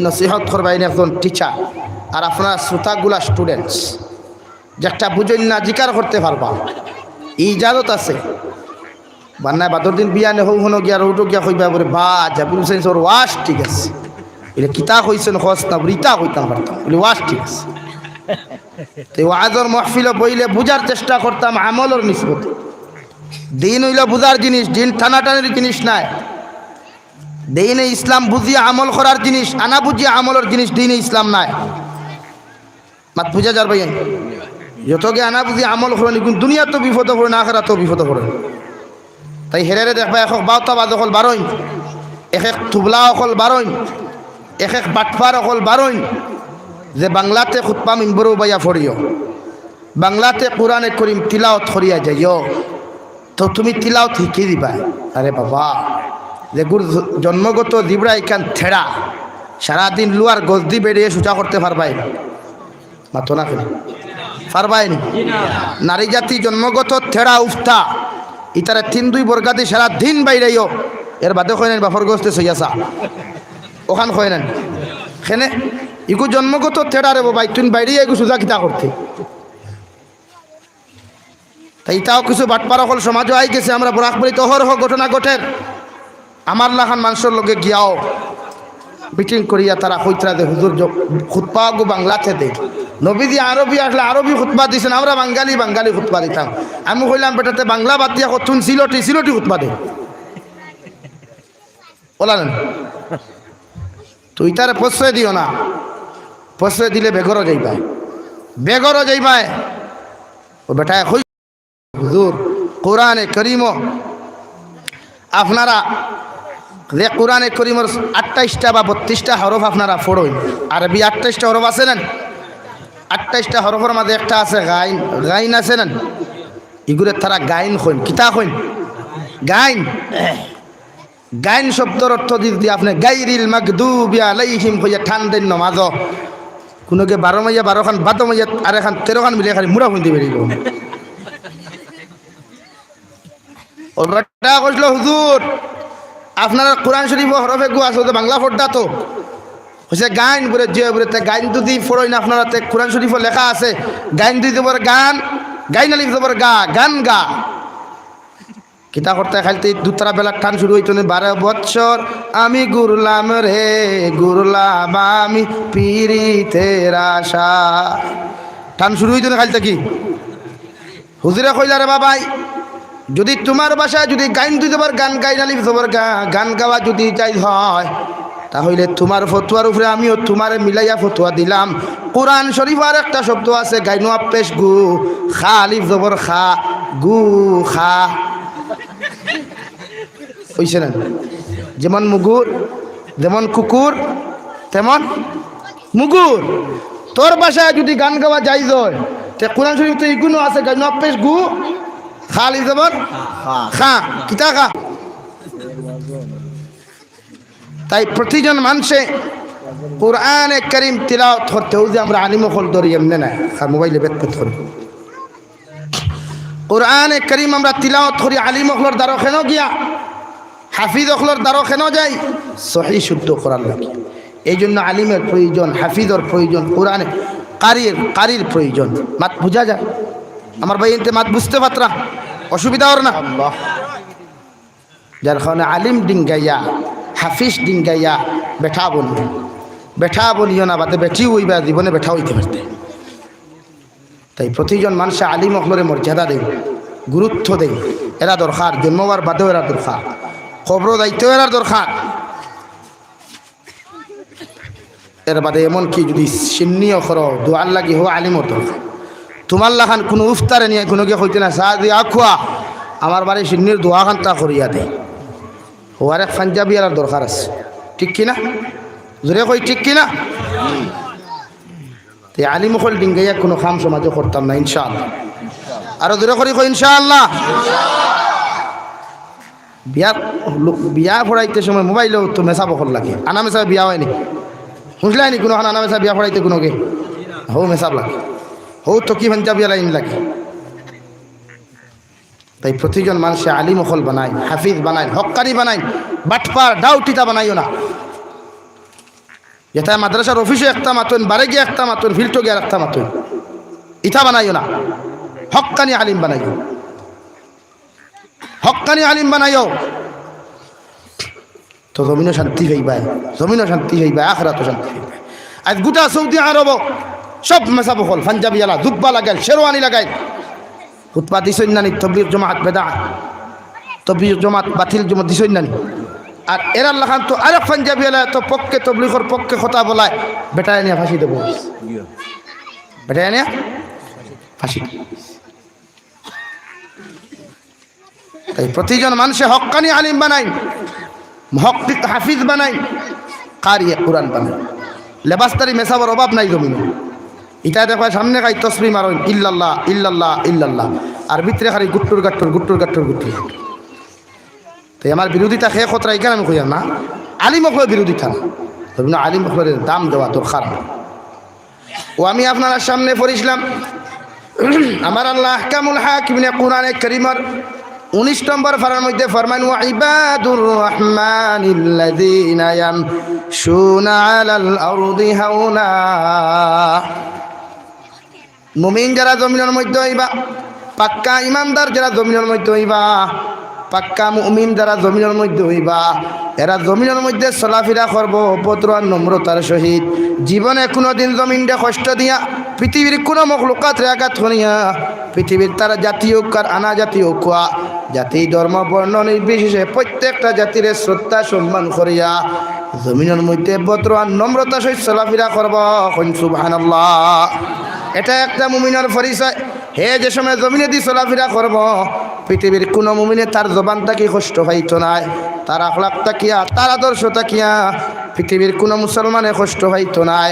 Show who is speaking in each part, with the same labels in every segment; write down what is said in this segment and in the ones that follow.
Speaker 1: নসিহত করবেন একজন টিচার, আর আপনার শ্রোতাগুলা স্টুডেন্টস, যেটা বুঝেন না জিকার করতে পারবা, ইজাজত আছে। বান্নায় বাদর দিন বিয়া নে হনো গিয়া রৌটো গিয়া কইবা বলে বা জাবির হুসেন ওর ওয়াশ ঠিক আছে, বলে কিতা কইছেন হস না রিতা কইতাম পারতাম, বলে ওয়াশ ঠিক আছে। তো ওয়াজর মাহফিল বইলে বুঝার চেষ্টা করতাম আমলের নিসবতে। দিন হইল বুঝার জিনিস, দিন টানাটানির জিনিস নাই। দিনে ইসলাম বুঝিয়ে আমল করার জিনিস, আনা বুঝিয়ে আমলের জিনিস দিনে ইসলাম নাই। মাত বুঝা যার ভাই যতকে আনা বুঝিয়ে আমল করেন, কিন্তু দুনিয়া তো বিপদ করে না, আখেরাত তো বিপদ করে। তাই হেরে দেখবা এক বাউতা বাজ অকল বারোইন, এক এক থুবলা অকল বারোইন, এক এক বাটফার অকল বারোইন, যে বাংলাতে খুতবা মিম্বরু বাইয়া ফড়িও, বাংলাতে কোরআনে করিম তিলাওত করিয়া যাইও, তো তুমি তিলাওত শিখি দিবা। আরে বাবা, যে গুর জন্মগত দিবরা এখান থেড়া, সারাদিন লুয়ার গজদি বেরিয়ে সোজা করতে পারবাই মাতো না কেন পারবাই নি? নারী জাতি জন্মগত থেড়া উফতা, ইতারে ৩-২ বর্গাদি সারা দিন বাইরেও, এর বাদে কয় নেন বাফর গস্তে সইয়াছা ওখান কয় নেন খেনে ইগু জন্মগত থেড়া রে বাবা, তুই বাইরে এগু সোজা কিতা করতে। তাই তাও কিছু বাটপারা হল সমাজও আই গেছে, আমরা বরাক বলি তো হর ঘটনা ঘটের। আমার লাখান মানুষের লগে গিয়াও মিটিং করিয়া তারা কইতরা দে হুজুর খুতবা গো বাংলাতে দে, নবীজি আরবি আসলে আরবি খুতবা দিছেন, আমরা বাঙালি বাঙালি খুতবা দিতাম। আমি কইলাম বেটাতে বাংলা বাদ দিয়া কতুন সিলটি সিলটি খুতবা দে বলালেন। তুই তারে প্রশ্রয় দিও না, প্রশ্রয় দিলে বেগরও যাইবাই, বেগরও যাইবাই। ও বেটায় কই হুজুর কোরআনে করিম আপনারা যে কোরআনে করিমের ২৮টা বা ৩২টা হরফ আপনারা পড়ুন। আরবি ২৮টা হরফ আছে না, ২৮টা হরফের মাঝে একটা আছে গাইন, গাইন আছে না, এগুলো তারা গাইন কইন, কিতা কইন গাইন। গাইন শব্দের অর্থ যদি আপনি গাইরিল মাগদুবি আলাইহিম কইয়া ঠান দেন নমাজ, কোনোকে ১২ মাইয়া ১২ খান, ১২ মাইয়া আর এখান ১৩ খান মিলে খালি মুড়া হইতে বেরিয়ে গেল। ওটা কইল হুজুর আপনার কোরআন শরীফ হরফে গু আছে বাংলা ফোরটা তো হচ্ছে গাইন বলে যে বলে গাইন যদি ফোরই না আপনারা কোরআন শরীফ লেখা আছে গাইন দুই দেবর গান, গাইন আলিফ দেবর গা, গান গা। কিতা করতে খাইতে দুতরা বেলা টান শুরু হইতো ১২ বৎসর আমি গুরলাম রে গুরলাম আমি পীরিতের আশা, টান শুরু হইতো না খাইতে। কি হুজুরে কইলা রে বাবাই, যদি তোমার বাসায় যদি গাইন দুই দেবার গান, গাইন আলিফ দেবর গা, গান গাওয়া যদি চাই হয়, তাহলে তোমার ফতুয়ার উপরে আমিও তোমারে মিলাইয়া ফতুয়া দিলাম। কোরআন শরীফের একটা শব্দ আছে গাইনো আপেশ গু, খা আলিফ জবর খা, গু খা হইছে না? যেমন মুগুর, যেমন কুকুর তেমন মুগুর। তোর বাসায় যদি গান গাওয়া যাই হয়, তে কোরআন শরীফ তো এগুলো আছে গাইনো আপেশ গু, খা আলিফ জবর খা, কিতা খা। তাই প্রতিজন মানুষে কোরআনে কারীম তিলাওয়াত করতে হবে। আমরা আলিম হল ধরি এমনি না, মোবাইলে বেত করি কোরআনে কারীম আমরা তিলাওয়াত করি, আলিম হলর দ্বারা কেন গিয়া, হাফিজ হলর দ্বারা কেন যাই, সহি শুদ্ধ করার লাগে। এই জন্য আলিমের প্রয়োজন, হাফিজর প্রয়োজন, কোরআনে কারির প্রয়োজন। মাত বুঝা যায় আমার ভাই, এতে মাত বুঝতে পাত্রা অসুবিধা ওর না, যার কারণে আলিম ডিঙ্গাইয়া হাফিজ ডিঙ্গাইয়া বেঠা বলিও না, বাদে বেঠি হইবা জীবনে বেঠা হইতে পারতে। তাই প্রতিজন মানুষে আলিম অকলরে মর্যাদা দেয়, গুরুত্ব দেয়, এরা দরকার। জন্মবার বাদেও এরা দরকার, খবর দায়িত্ব এরা দরকার। এর বাদে এমনকি যদি সিন্নিও করো দোয়ার লাগি হো আলিমর দরকার। তোমার লাখান কোনো উফতারে নিয়ে কোনো গিয়ে হইতে না চা দিয়ে আখুয়া আমার বাড়ি সিন্নির দোয়া খানটা করিয়া দেয়, হওয়ার এক পাঞ্জাবি আর দরকার আছে, ঠিক কিনা? জোরে কই ঠিক কিনা? তাই আলিম হল ডিঙ্গাইয়া কোনো খাম সমাজও করতাম না ইনশাআল্লাহ। আরো জোরে করি কই ইনশাআল্লাহ। বিয়া পড়াইতে সময় মোবাইলেও তো মেসা বকল লাগে, আনা মেসা বিয়া হয়নি শুনলাই নি কোনো আনা মেসা বিয়া পড়াইতে কোনোকে হো মেসাব লাগে, হো তো কি পাঞ্জাবি লাইন লাগে। তাই প্রতিজন মানুষে আলিম হল বানায়, হাফিজ বানায়, হক্কানি বানায়, বাটপার ডাউটিতা বানাইও না। যেটা মাদ্রাসার অফিসে একটা মাতুন, বারে গিয়ে একটা মাতুন, ফিল্টো গিয়ে একটা মাতুন, ইথা বানাইও না, হক্কানি আলিম বানাইও, হক্কানি আলিম বানাইও। তো জমিনও শান্তি হইবা, জমিনও শান্তি হইবা, আখরাতও শান্তি হইবা। আজ গোটা সৌদি আরব সব মেসা বকল, পাঞ্জাবি আলা দুব্বা লাগাইল, শেরওয়ানি লাগাইল, খুতবা দিছই নানি, তবলিগ জমাত বেদা, তবলিগ জমাত বাতিল জমাত দিছই নানি। আর এরা লাখান তো আরেক পাঞ্জাবি আলা তো পক্ষে তবলিগর পক্ষে কথা বলায়, বেটায় নিয়ে ফাঁসি দেবো, বেটায় নিয়ে ফাঁসি। তাই প্রতিজন মানুষে হক্কানি আলিম বানাই, হক হাফিজ বানাই, কারিয়ে কোরআন বানাই। লেবাস্তারি মেসাবর অভাব নাই জমিন। ইটা দেখো সামনে খাই তসবি মারো ইল্লাল্লাহ ইল্লাল্লাহ ইল্লাল্লাহ, আর ভিতরে খালি গুট্টুর গাট্টুর গুট্টুর গাট্টুর গুট্টুর। তাই আমার বিরোধিতা খেয়ে খতরা এখানে আমি কইয়াম না, আলিম হকলের বিরোধিতা না, তবে আলিম হকলের দাম দেওয়া দরকার। ও আমি আপনার সামনে পড়িছিলাম আমার আল্লাহ আহকামুল হাকিমিনে কোরআনে কারীমের 19 নম্বর পারার মধ্যে ফরমান, ওয়া ইবাদুর রহমানিল্লাযীনা ইয়ামশুনা আলাল আরদি হাওনা। মুমিন যারা জমিনের মধ্যে হইবা, পাক্কা ইমানদার যারা জমিনের মধ্যে হইবা, পাক্কা মুমিন যারা জমিনের মধ্যে হইবা, এরা জমিনের মধ্যে চলাফেরা করবো ভদ্র আর নম্রতার সহিত। জীবনে কোনোদিন জমিনটা কষ্ট দিয়া, পৃথিবীর কোনো মখলুকাত আঘাত করিয়া, পৃথিবীর তারা জাতি হোক আর আনা জাতি হোক, জাতি ধর্ম বর্ণ নির্বিশেষে প্রত্যেকটা জাতির শ্রদ্ধা সম্মান করিয়া জমিনের মধ্যে ভদ্র আর নম্রতার সহিত চলাফেরা করবো। সুবহানাল্লাহ। এটা একটা মুমিনের পরিচয়। হে যে সময় জমিনে দিয়ে চলাফেরা করব, পৃথিবীর কোনো মুমিনে তার জবানটা কি কষ্ট পাইতো নাই, তার আখলাক তাকিয়া, তার আদর্শ তাকিয়া পৃথিবীর কোনো মুসলমানে কষ্ট পাইতো নাই।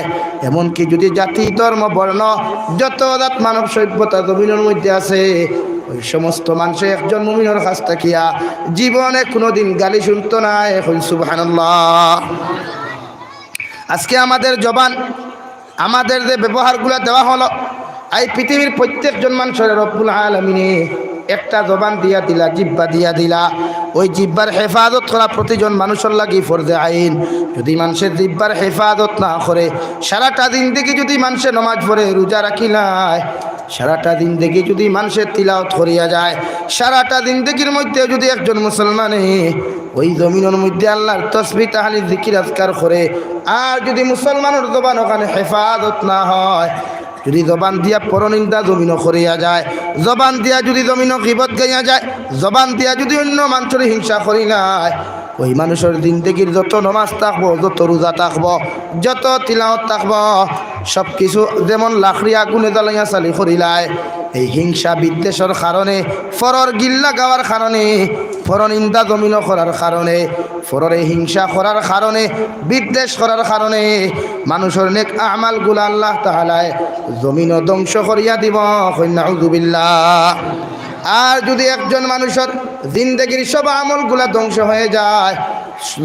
Speaker 1: এমনকি যদি জাতি ধর্ম বর্ণ যত জাত মানব সভ্যতা জমিনের মধ্যে আছে, ওই সমস্ত মানুষে একজন মুমিনের কাছ তাকিয়া জীবনে কোনোদিন গালি শুনতো নাই। সুবহানাল্লাহ। আজকে আমাদের জবান, আমাদের যে ব্যবহারগুলো দেওয়া হলো, এই পৃথিবীর প্রত্যেকজন মানুষের রব্বুল আলামিনে একটা জবান দিয়া দিলা, জিব্বা দিয়া দিলা। ওই জিব্বার হেফাজত করা প্রতিজন মানুষের লাগি ফরজে আইন। যদি মানুষের জিব্বার হেফাজত না করে, সারাটা দিন দেখি যদি মানুষের নমাজ পড়ে, রোজা রাখিলায়, সারাটা দিন দেখি যদি মানুষের তিলাওয়াত করিয়া যায়, সারাটা দিন দেখির মধ্যে যদি একজন মুসলমানে ওই জমিনের মধ্যে আল্লাহর তাসবিহ তাহলিল জিকির আজকার করে, আর যদি মুসলমানের জবান ওখানে হেফাজত না হয়, যদি জবান দিয়া পরনিন্দা জমিনও করিয়া যায়, জবান দিয়া যদি জমিনও গীবত গাইয়া যায়, জবান দিয়া যদি অন্য মানুষের হিংসা করিলায়, ওই মানুষের জিন্দেগির যত নমাজ থাকবো, যত রোজা থাকবো, যত তিলাওয়াত থাকবো, সব কিছু যেমন লাকড়ি আগুনে জ্বালাইয়া চালি করিলায়, এই হিংসা বিদ্বেষের কারণে, ফরর গিল্লা গাওয়ার কারণে, পরনিন্দা জমিন করার কারণে, ফররে হিংসা করার কারণে, বিদ্বেষ করার কারণে মানুষের নেক আমালগুলা আল্লাহ তাআলায় জমিন ধ্বংস করিয়া দিব। নাউযুবিল্লাহ। আর যদি একজন মানুষের জিন্দেগির সব আমলগুলা ধ্বংস হয়ে যায়,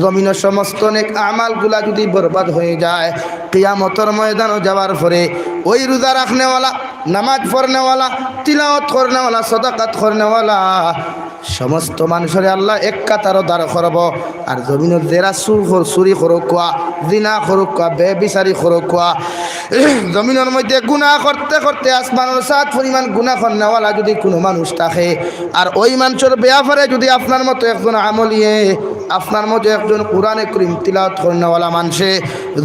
Speaker 1: জমিনের সমস্ত নেক আমালগুলা যদি বরবাদ হয়ে যায়, কিয়ামতের ময়দানে যাওয়ার পরে ওই রোজা রাখনেওয়ালা, নামাজ পড়নেওয়ালা, তিলাওয়াত করনেওয়ালা, সাদাকাত করনেওয়ালা সমস্ত মানুষের আল্লাহ এক কাতারও দাঁড় করব। আর জমিনের যারা চুরি করুক কোয়া, জিনা করুক কোয়া, বেবিচারি করুক কোয়া, জমিনের মধ্যে গুনাহ করতে করতে আসমানের সাত পরিমাণ গুনাহ করনেওয়ালা যদি কোনো মানুষ থাকে, আর ওই মানুষের ব্যাপারে যদি আপনার মতো একজন আমলিয়ে, আপনার মতো একজন কোরআনে কারীম তিলাওয়াত করনেওয়ালা মানুষে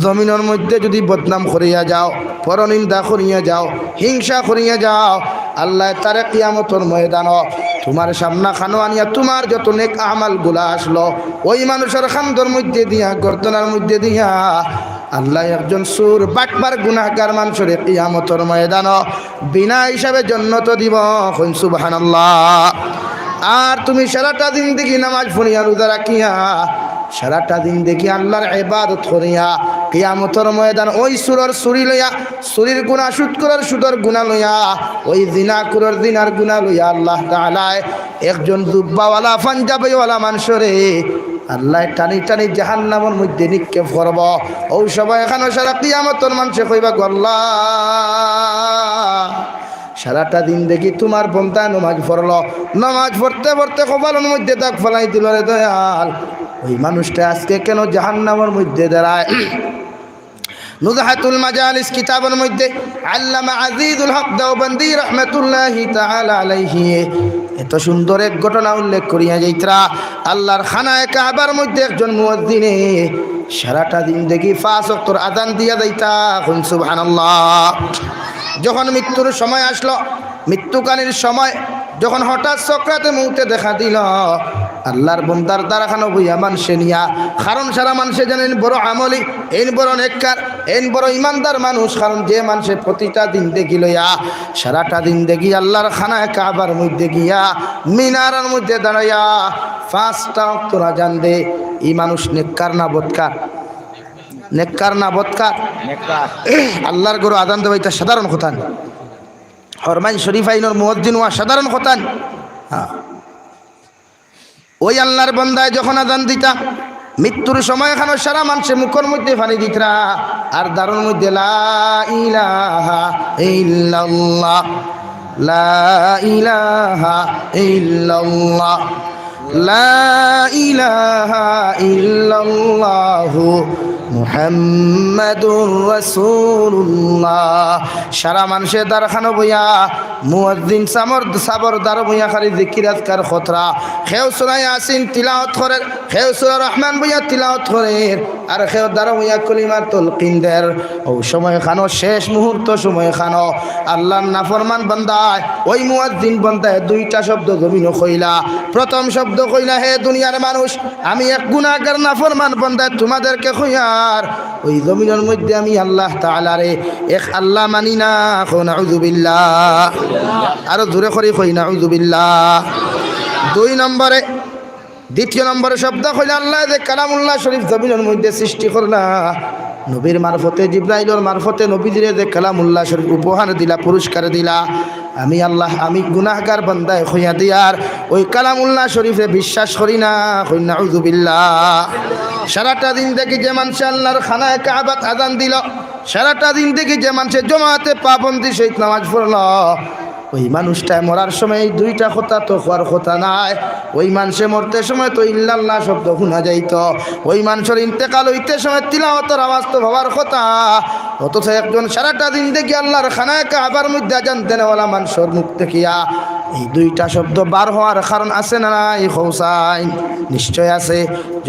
Speaker 1: জমিনের মধ্যে যদি বদনাম করিয়া যাও, পরনিন্দা করিয়া যাও, হিংসা করিয়া যাও, আল্লাহ তারে কিয়ামতের ময়দানে তোমার সামনা খানো আনিয়া তোমার যত নেক আমালগুলা আসলো ওই মানুষের খান্দর মধ্যে দিয়া, গর্দনার মধ্যে দিয়া আল্লাহ একজন সুর বাটবার গুনাহগার মানুষের কিয়ামতের ময়দানে বিনা হিসাবে জান্নাত দিব। সুবহানাল্লাহ। আর তুমি সারাটা দিন দেখি নামাজ পড়িয়া, রোজা রাখিয়া, সারাটা দিন দেখি আল্লাহর ইবাদত করিয়া, কিয়ামতের ময়দান ওই সুরের সুরি লইয়া, সুরির গুনাহ, সুদ করার সুদের গুনাহ লইয়া, ওই জিনা করার জিনার গুনাহ লইয়া আল্লাহ তাআলা একজন জুব্বাওয়ালা, পাঞ্জাবিওয়ালা মানুষরে আল্লাহ টানি টানি জাহান্নামের মধ্যে নিক্ষেপ করব। ও সবাই এখানে সারা কিয়ামতের মানুষে কইবা, আল্লাহ সারাটা দিন দেখি তোমার বন্ধা নামাজ পড়লো, নামাজ পড়তে পড়তে কপালের মধ্যে দাগ ফেলাই দিল রে দয়াল, ওই মানুষটা আজকে কেন জাহান্নামের মধ্যে দাঁড়ায়? নুজহাতুল মাজালিস কিতাবের মধ্যে আল্লামা আজিজুল হক দেওবন্দি রহমাতুল্লাহি তাআলা আলাইহি এত সুন্দর এক ঘটনা উল্লেখ করিয়া যাইত্রা আল্লাহর খানায়ে কাবার মধ্যে একজন মুয়াজ্জিনে সারাটা দিন দেখি 5 ওয়াক্তের আযান দিয়া যাইতা সুবহানাল্লাহ। যখন মৃত্যুর সময় আসলো, মৃত্যুকালীর সময় যখন হঠাৎ সক্রাতে মৌতে দেখা দিল, আল্লাহর বন্দার দ্বারাখানো বইয়া মানুষে নিয়া, কারণ সারা মানুষে জানেন বড় আমলি, এই বড় নেককার, এই বড় ইমানদার মানুষ, কারণ যে মানুষে প্রতিটা দিন দেখি লইয়া সারাটা দিন দেখি আল্লাহর খানায় কাবার মধ্যে গিয়া মিনারের মধ্যে দাঁড়াইয়া 5টা ওয়াক্ত আযান দে, এই মানুষ নেককার না বদকার? নেককার না বদকার? আল্লাহর গরু আযান দেওয়া এটা সাধারণ কথা না। হরমাইন শরীফ আইনের মুয়াজ্জিন ওয়া সাধারণ কথা না। ওই আল্লাহর বান্দায় যখন আযান দিতা, মৃত্যুর সময় এখানে সারা মানুষের মুখের মধ্যে পানি দিতরা, আর দারুর মধ্যে লা ইলাহা ইল্লাল্লাহ, লা ইলাহা ইল্লাল্লাহ, লা ইলাহা ইল্লাল্লাহু মুহাম্মাদুর রাসূলুল্লাহ। সারা মানুষের দ্বারখানো বইয়া মুয়াজ্জিন সাবর দ্বার বইয়া খালি জিকির আজকার খতরা খেউ সূরা ইয়াসিন তিলাওয়াত করে, খেউ সূরা রহমান বইয়া তিলাওয়াত করে, আর খেউ দ্বার বইয়া কলিমা তালকিন দের। ও সময় খানো শেষ মুহূর্ত সময় খানো আল্লাহর নাফরমান বান্দায় ওই মুয়াজ্জিন বান্দায় 2টা শব্দ জমিন কইলা। প্রথম শব্দ কইলা, হে দুনিয়ার মানুষ, আমি এক গুনাহগার নাফরমান বান্দায় তোমাদেরকে কইয়া ওই জমিনের মধ্যে আমি আল্লাহ তাআলারে এক আল্লাহ মানি না। নাউযু বিল্লাহ, আরো জোরে করে কই নাউযু বিল্লাহ। 2 নম্বরে, দ্বিতীয় নম্বরে শব্দ কইলা আল্লাহ যে কালামুল্লাহ শরীফ জমিনের মধ্যে সৃষ্টি করলা, নবীর মারফতে জিবরাইলের মারফতে নবীজিরে যে কালামুল্লাহ শরীফ উপহার দিলা, পুরস্কার দিলা, আমি আল্লাহ আমি গুনাহগার বান্দায় হইয়া দিয়ার ওই কালামুল্লাহ শরীফে বিশ্বাস করি না। কই নাউযু বিল্লাহ। সারাটা দিন দেখি যে মানুষ আল্লাহর খানায় কাবাত আযান দিল, সারাটা দিন দেখি যে মানুষের জমাতে পাবন্দি সহিত নামাজ পড়ল, ওই মানুষটায় মরার সময় 2টা কথা তো হওয়ার কথা নাই। ওই মানুষে মরতে সময় তো ইল্লাল্লাহ শব্দ শোনা যাইত, ওই মানুষের ইন্তেকাল হইতে সময় তিলাওয়াতের আওয়াজ তো হওয়ার কথা। অথচ একজন সারাটা দিন দেখি আল্লাহর খানায় কাবার মধ্যে আযান দেনেওয়ালা মানুষের মুখ দেখিয়া এই 2টা শব্দ বার হওয়ার কারণ আছে না নাই? খৌসাইন নিশ্চয় আছে।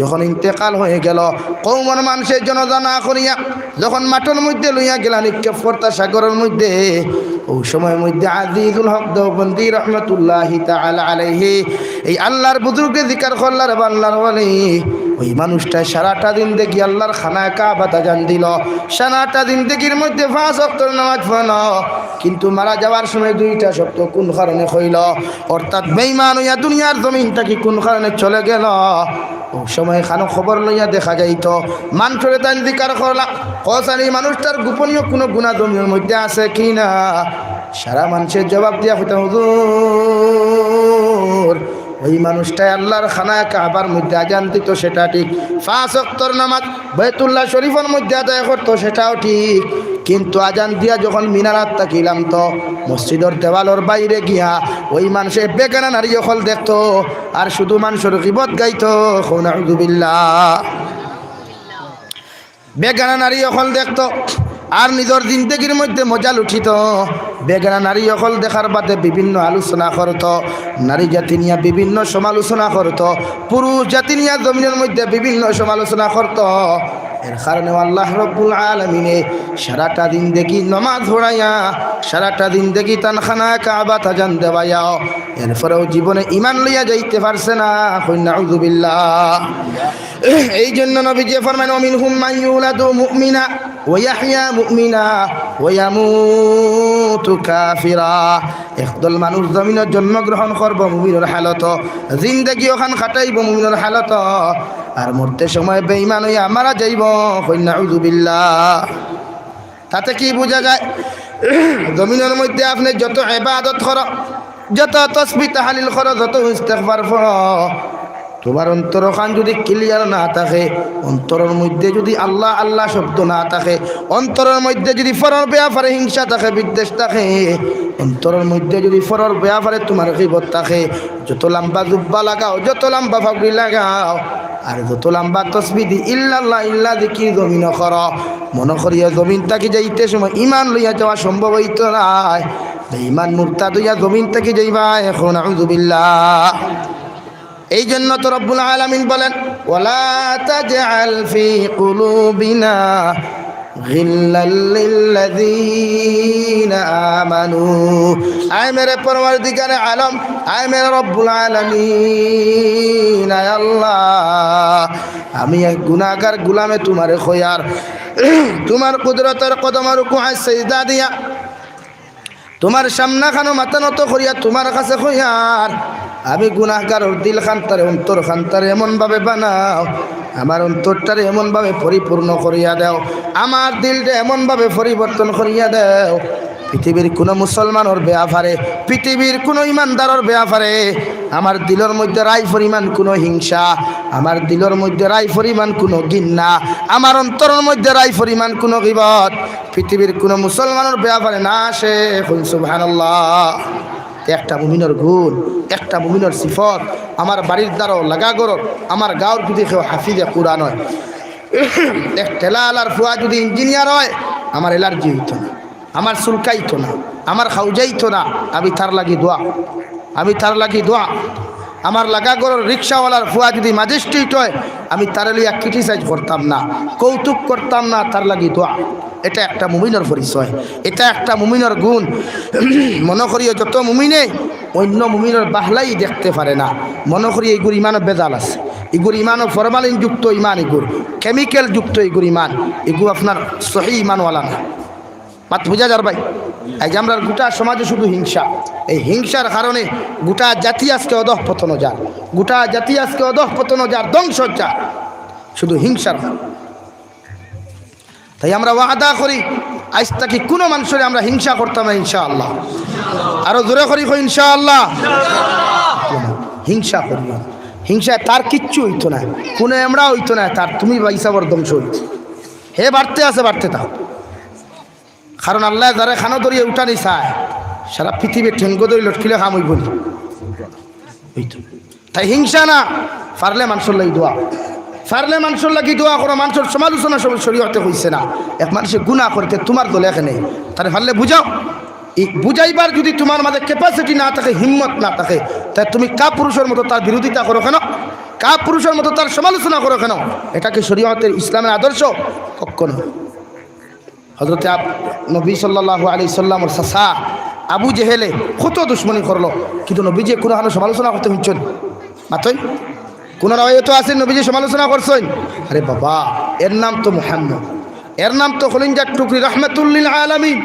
Speaker 1: যখন ইন্তেকাল হয়ে গেল, কওমের মানুষের জনতা না করিয়া যখন মাঠের মধ্যে লইয়া গেলা নিক্ষেপ করতা সাগরের মধ্যে, ওই সময়ের মধ্যে আজিজুল হক দেওবন্দি রহমাতুল্লাহি তাআলা আলাইহি এই আল্লাহর বুজুর্গে জিকির করলার আল্লাহর ওয়ালি, ওই মানুষটা সারাটা দিন দেখি আল্লাহর খানায় কাবাত আযান দিল, সারাটা দিন দেখির মধ্যে 5 ওয়াক্তের নামাজ পড়ল, কিন্তু মারা যাওয়ার সময় 2টা শব্দ কোন কারণে হইল, অর্থাৎ বেঈমান হইয়া দুনিয়ার জমিনটা কি কোন কারণে চলে গেল। ও সময় খানো খবর লইয়া দেখা যাইত মানুষের তাই জিকির করলা, কসানি মানুষটার গোপনীয় কোনো গুনাহ জমির মধ্যে আছে কি না। সারা মানুষের জবাব দিয়া হইতে, হুজুর ওই মানুষটাই আল্লাহর খানায় কাবার মধ্যে আযান দিত, সেটা ঠিক, 5 ওয়াক্তের নামাজ বাইতুল্লাহ শরীফের মধ্যে আদায় করতো, সেটাও ঠিক, কিন্তু আযান দিয়া যখন মিনারাত তাকিলাম তো মসজিদের দেওয়ালের বাইরে গিয়া ওই মানুষের বেগানা নারী হল দেখতো, আর শুধু মানুষের গীবত গাইতো। নাউযু বিল্লাহ। বেগানা নারী হল দেখতো আর নিজের জিন্দেগির মধ্যে মজা লুঠিত। বেগানা নারী অকল দেখার বাদে বিভিন্ন আলোচনা করত, নারী জাতি নিয়ে বিভিন্ন সমালোচনা করত, পুরুষ জাতি নিয়ে জমিনের মধ্যে বিভিন্ন সমালোচনা করত। এর কারণে আল্লাহ রব্বুল আলামিনে সারাটা দিন দেখি নমাজ পড়াইয়া, সারাটা দিন দেখি তান খানায় কাবাত আযান দেওয়াইয়া, এরপরেও জীবনে ঈমান লইয়া যাইতে পারছে না। নাউযু বিল্লাহ। এই জন্য নবীজি ফরমান, মিনহুম মান ইউলাদু মুমিনা ওয়া ইয়াহইয়া মুমিনা ওয়া ইয়ামুতু কাফিরা। একদল মানুষ জমিনে জন্মগ্রহণ করব মুমিনের হালত, জিন্দেগি ওখান কাটাইব মুমিনের হালত, আর মরতে সময় বেঈমান হইয়া মারা যাইব। নাউযু বিল্লাহ। তাতে কি বোঝা যায়? জমিনের মধ্যে আপনি যত ইবাদত করো, যত তাসবিহ তাহলিল করো, যত ইস্তিগফার করো, তোমার অন্তরখান যদি ক্লিয়ার না থাকে, অন্তরের মধ্যে যদি আল্লাহ আল্লাহ শব্দ না থাকে, অন্তরের মধ্যে যদি ফরর ব্যাপারে হিংসা থাকে, বিদ্বেষ থাকে, অন্তরের মধ্যে যদি ফরর ব্যাপারে তোমার গীবত থাকে, যত লম্বা জুব্বা লাগাও, যত লম্বা ফাগড়ি লাগাও, আর যত লম্বা তসবিহ দি ইল্লাল্লাহ ইল্লা যিকির জমিন কর মনে করিয়া জমিন থেকে যাইতে সময় ইমান লইয়া যাওয়া সম্ভব হইত না ইমান মুরতাদ হইয়া জমিন থেকে যাইবা এখন আউযু বিল্লাহ এই জন্য তো রব্বুল আলামিন বলেন ওয়ালা তাজআল ফি কুলুবিনা গিল্লাল লিল্লাযীনা আমানু আয় মেরে পরওয়ারদিগারে আলম আয় মেরে রব্বুল আলামিন আয় আল্লাহ আমি এক গুনাহগার গোলামে তোমারে খয়ার তোমার কুদরতের কদমের রুকুআয় সিজদা দিয়া তোমার সামনা খানো মাথা নত করিয়া তোমার কাছে খয়ার আমি গুনাহগারের দিল খানতারে অন্তর খানতারে এমনভাবে বানাও আমার অন্তরটারে এমনভাবে পরিপূর্ণ করিয়া দাও আমার দিলটা এমনভাবে পরিবর্তন করিয়া দাও পৃথিবীর কোনো মুসলমানের ব্যাপারে পৃথিবীর কোনো ইমানদারের ব্যাপারে আমার দিলের মধ্যে রাই পরিমাণ কোনো হিংসা আমার দিলের মধ্যে রাই পরিমাণ কোনো ঘৃণা আমার অন্তরের মধ্যে রাই পরিমাণ কোনো গীবত পৃথিবীর কোনো মুসলমানের ব্যাপারে না আসে সুবহানাল্লাহ একটা মুমিনের গুণ একটা মুমিনের সিফত আমার বাড়ির দ্বারাও লাগা গরর আমার গাঁর যদি কেউ হাফিজে কুরআন হয় এক ঠেলা আলার ফুয়া যদি ইঞ্জিনিয়ার হয় আমার এলার্জি হইতো না আমার চুলকাইতো না আমার খাউজাইতো না আমি তার লাগি দোয়া আমার লাগা গরর রিক্সাওয়ালার ফুয়া যদি ম্যাজিস্ট্রেট হয় আমি তার লিয়া ক্রিটিসাইজ করতাম না কৌতুক করতাম না তার লাগি দোয়া এটা একটা মুমিনের পরিচয় এটা একটা মুমিনের গুণ মনে করিও যত মুমিনে অন্য মুমিনের বাহলাই দেখতে পারে না মনে করি এইগুর ইমানও বেজাল আছে এগুর ইমানও ফরমালিন যুক্ত ইমান এগুর কেমিক্যাল যুক্ত এগুর ইমান এগুলো আপনার সহি ইমানওয়ালা না মাত বুঝা যার ভাই এই যে আমরা গোটা সমাজে শুধু হিংসা এই হিংসার কারণে গোটা জাতি আজকে অধঃপতন যার গোটা জাতি আজকে অধঃপতন যার ধ্বংস যার শুধু হিংসার। তাই আমরা ওয়াদা করি আজ থেকে কোনো মানুষের আমরা হিংসা করতাম না ইনশাআল্লাহ আরো জোরে করি ইনশাআল্লাহ হিংসা করি হিংসা তার কিচ্ছু হইতো না কোনো আমরা হইতো না তার তুমি হিসাবর ধ্বংস হইত হে বাড়তে আছে বাড়তে থাক কারণ আল্লাহ যারা খানো ধরিয়ে উঠানি চায় সারা পৃথিবীর ঠেঙ্গো ধরি লটকিলে খাম হইব না তাই হিংসা না পারলে মানুষের লাগি দোয়া পারলে মানুষের লাগি দোয়া করো মানুষের সমালোচনা সব শরীয়তে হইছে না এক মানুষে গুনাহ করতে তোমার দলে এখানে তাহলে পারলে বুঝাও এই বুঝাইবার যদি তোমার মাঝে ক্যাপাসিটি না থাকে হিম্মত না থাকে তাই তুমি কা পুরুষের মতো তার বিরোধিতা করো কেন কা পুরুষের মতো তার সমালোচনা করো কেন এটাকে শরীয়তের ইসলামের আদর্শ কখনো হযরত নবী সাল্লাল্লাহু আলাইহি সাল্লামের চাচা আবু জেহেলে কত দুশ্মনী করলো কিন্তু নবীজি কোনো হানো সমালোচনা করতে হচ্ছেন মাতই কোন রাওয়ায়ে তো আছে নবীজি সমালোচনা করছেন আরে বাবা এর নাম তো মুহাম্মদ এর নাম তো খলিঞ্জার টুকরি রাহমাতুল লিল আলামিন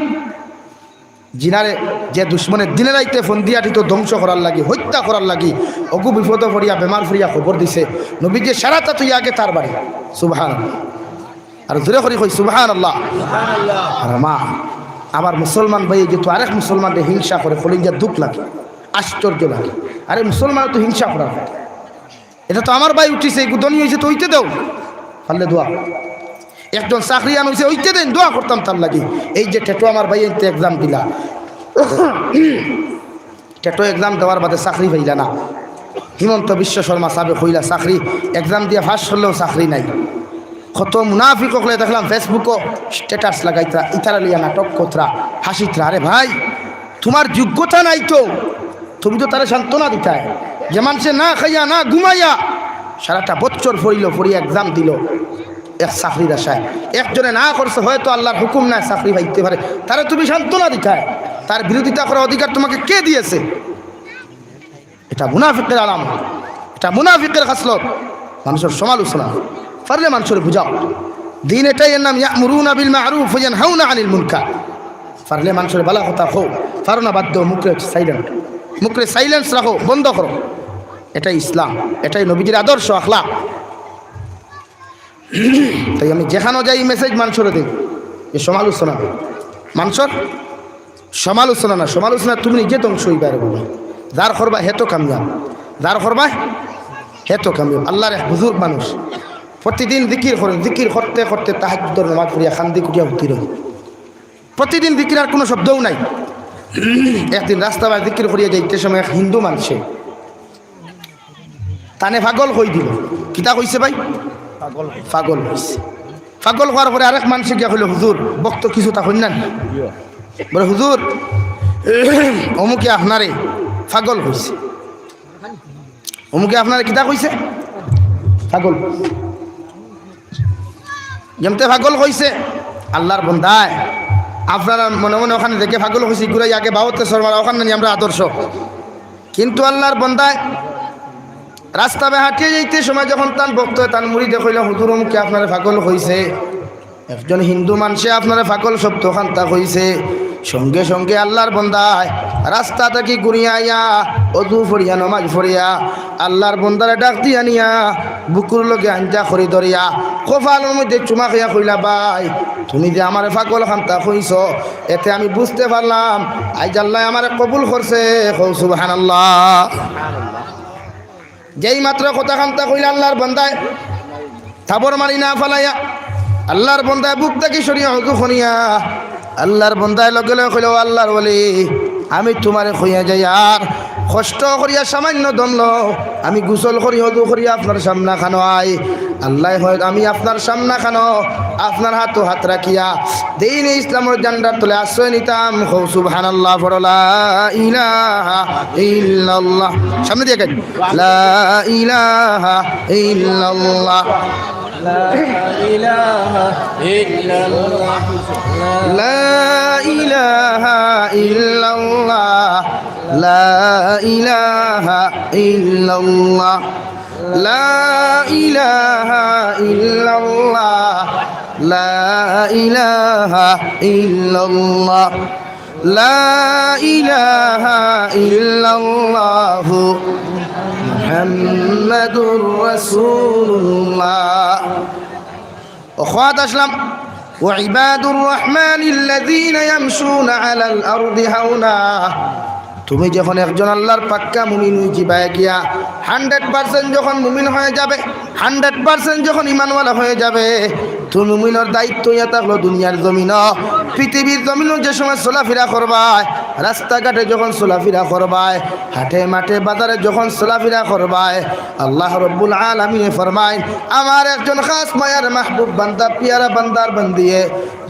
Speaker 1: জিনারে যে দুশ্মনের দিনে রাইতে ফোন দিয়া দিত ধ্বংস করার লাগি হত্যা করার লাগি অগু বিপদ ফরিয়া বেমার ফরিয়া খবর দিছে নবীজি সারাটা তুই আগে তার বাড়ি সুবহানাল্লাহ আর জোরে করি কই সুবহানাল্লাহ আর মা আবার মুসলমান ভাই যেহেতু আরেক মুসলমানদের হিংসা করে কলিজার দুঃখ লাগে আশ্চর্য লাগে আরে মুসলমান তো হিংসা করার এটা তো আমার ভাই উঠিছে এই গুদনি হয়েছে তো ওইতে দাও পারলে দোয়া একজন চাকরিয়ান হয়েছে ওইতে দেন দোয়া করতাম তার লাগে এই যে টেটো আমার ভাই এনতে এক্সাম দিলা টেটো এক্সাম দেওয়ার বাদে চাকরি পাইলা না হিমন্ত বিশ্ব শর্মা সাহেব কইলা চাকরি এক্সাম দিয়ে ফার্স্ট হলেও চাকরি নাই কত মুনাফিক হলে দেখলাম ফেসবুকও স্ট্যাটাস লাগাইতরা ইতারা লিয়া নাটক কতরা হাসিতরা আরে ভাই তোমার যোগ্যতা নাই তো তুমি তো তারা সান্ত্বনা দিতায় যে মানুষে না খাইয়া না ঘুমাইয়া সারাটা বছর ফরিয়া এক্সাম দিল এক চাকরির আশায় একজনে না করছে হয়তো আল্লাহর হুকুম নাই চাকরি পাইতে পারে তারা তুমি সান্ত্বনা দিতায় তার বিরোধিতা করার অধিকার তোমাকে কে দিয়েছে এটা মুনাফিকের আলাম এটা মুনাফিকের খাসলত মানুষের সমালোচনা পারলে মানুষের বুঝাও দিন এটাই এর নাম ইয়ামুরুনা বিল মারুফ ওয়া ইয়ানহাউনা আনিল মুনকার পারলে মানুষের ভালো কথা কও পারো না বাধ্য মুখে সাইলেন্স রাখো বন্ধ করো এটাই ইসলাম এটাই নবীজির আদর্শ আখলাক তাই আমি যেখানে যাই মেসেজ মানুষের দিই যে সমালোচনা মানুষের সমালোচনা না সমালোচনা তুমি নিজে ধ্বংস হইবার বলো যার করবা হেতো কামিয়াব যার করবা হেতো কামিয়াব আল্লাহর এক বুজুর্গ মানুষ প্রতিদিন জিকির করেন জিকির করতে করতে তাহাজ্জুদের নামাজ পড়িয়া খান্দি কুটিয়া উঠি রই প্রতিদিন জিকির আর কোনো শব্দও নাই একদিন রাস্তা বা জিকির করিয়া যাইতে সময় এক হিন্দু মানুষে তানে পাগল কই দিল। কিতা কইছে ভাই? পাগল হইছে। পাগল হওয়ার পরে আরেক মানুষ গিয়া কইল, হুজুর বক্ত কিছু তা হইন না, বলে হুজুর অমুকে আপনারে পাগল হইছে, অমুকে আপনারে কিতা কইছে? পাগল। যেমতে পাগল হইছে আল্লাহর বন্দায় আপনারা মনে মনে ওখানে দেখে পাগল হয়েছি ঘুরাই আগে বাবতে শর্মারা ওখানে নিয়ে আমরা আদর্শ, কিন্তু আল্লাহর বন্দায় রাস্তা বে হাঁটিয়ে যাইতে সময় যখন তান বক্ত তান মুড়ি দেখইল হুজুর মুখে আপনারা পাগল হইছে, একজন হিন্দু মানুষে আপনারা পাগল শব্দ খান্তা হইছে, সঙ্গে সঙ্গে আল্লাহর বন্দায় রাস্তা থেকে ঘুরিয়া আইয়া অজু ফরিয়া নমাজ ফরিয়া আল্লাহর বন্দারে ডাক দিয়া নিয়া বুকুর লগে আঞ্জা খরি ধরিয়া কপালের মধ্যে চুমা খাইয়া কইলা, ভাই তুমি যে আমার পাগল খান্তা হইছ এতে আমি বুঝতে পারলাম আজ আল্লাহ আমারে কবুল করছে। সুবহানাল্লাহ। যেই মাত্র কথা খান্তা কইলা আল্লাহর বন্দায় থাবর মারি না ফালাইয়া আল্লাহর বন্দায় বুক থেকে সরিয়া অজু খনিয়া আল্লাহর বন্দায় লগে লগে কইল, আল্লাহর বলি আমি তোমারে কইয়া যাই আর কষ্ট করিয়া সামান্য দমল আমি গোসল করি অজু করিয়া আপনার সামনা খানো আই, আল্লাহ হয় আমি আপনার সামনা খানো আপনার হাতও হাত রাখিয়া দিন ইসলামের জান্ডার তলে আশ্রয় নিতাম। সুবহানাল্লাহ। লা ইলাহা ইল্লাল্লাহ। সামনে দিয়ে গেল, লা ইলাহা ইল্লাল্লাহ, লা ইলাহা ইল্লাল্লাহ, লা ইলাহা ইল্লাল্লাহ, লা ইলাহা ইল্লাল্লাহ, লা ইলাহা ইল্লাল্লাহ, লা ইলাহা ইল্লাল্লাহ, লা ইলাহা ইল্লাল্লাহ মুহাম্মাদুর রাসূলুল্লাহ। ওখাত আসলাম وعباد الرحمن الذين يمشون على الأرض هونا। তুমি যখন একজন আল্লাহর পাক্কা মুমিন হইবা গিয়া 100% যখন মুমিন হয়ে যাবে, 100% যখন ঈমানওয়ালা হয়ে যাবে, তুমি মুমিনের দায়িত্ব ইয়া থাকলো দুনিয়ার জমিন পৃথিবীর জমিন যে সময় চলাফেরা করবায়, রাস্তাঘাটে যখন চলাফেরা করবায়, হাটে মাঠে বাজারে যখন চলাফেরা করবায়, আল্লাহ রব্বুল আলামিন ফরমায় আমার একজন খাস মায়ার মাহবুব বান্দা পিয়ারা বান্দার বান্দিয়ে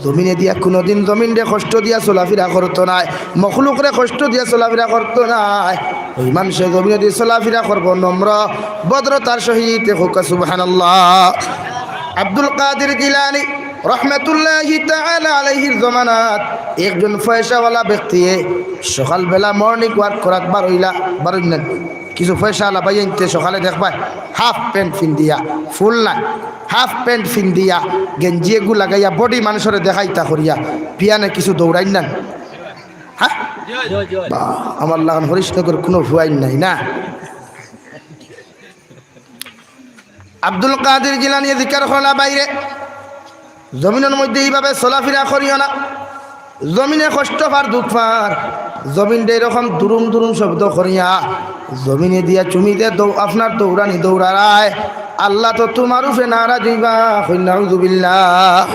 Speaker 1: জমিনে দিয়া কোনোদিন জমিন রে কষ্ট দিয়া চলাফেরা করতো নাই, মখলুক রে কষ্ট দিয়া চলাফেরা করতো নাই, ওই মানুষে জমিনে দিয়ে চলাফেরা করবো নম্র ভদ্রতার সহিত। সুবহানাল্লাহ। আব্দুল কাদের জিলানী রহমতুল্লাহি তাআলা আলাইহির জমানাত একজন পয়সাওয়ালা ব্যক্তি সকালবেলা মর্নিং ওয়াক করাক বারইলেন কিছু পয়সাওয়ালা বাইনতে সকালে দেখবা হাফ প্যান্ট ফিন্দিয়া, ফুল না হাফ প্যান্ট ফিন্দিয়া গেঞ্জি এগু লাগাইয়া বডি মানুষের দেখাইতা করিয়া পিয়ানে কিছু দৌড়াইন না। হ্যাঁ আমার লাগান হরিশনগর কোনো ভুয়াইন নাই না। আব্দুল কাদের জিলানী জিকার হলা বাইরে জমিনের মধ্যে এইভাবে চলাফেরা করিও না, জমিনে কষ্ট পার দুঃখ পার, জমিন এরকম দুরুম দুরুম শব্দ করিয়া জমিনে দিয়া চুমিতে আপনার দৌড়ানি দৌড়ায় আল্লাহ তো তোমার উপরে নারাজ হইবা। নাউযুবিল্লাহ।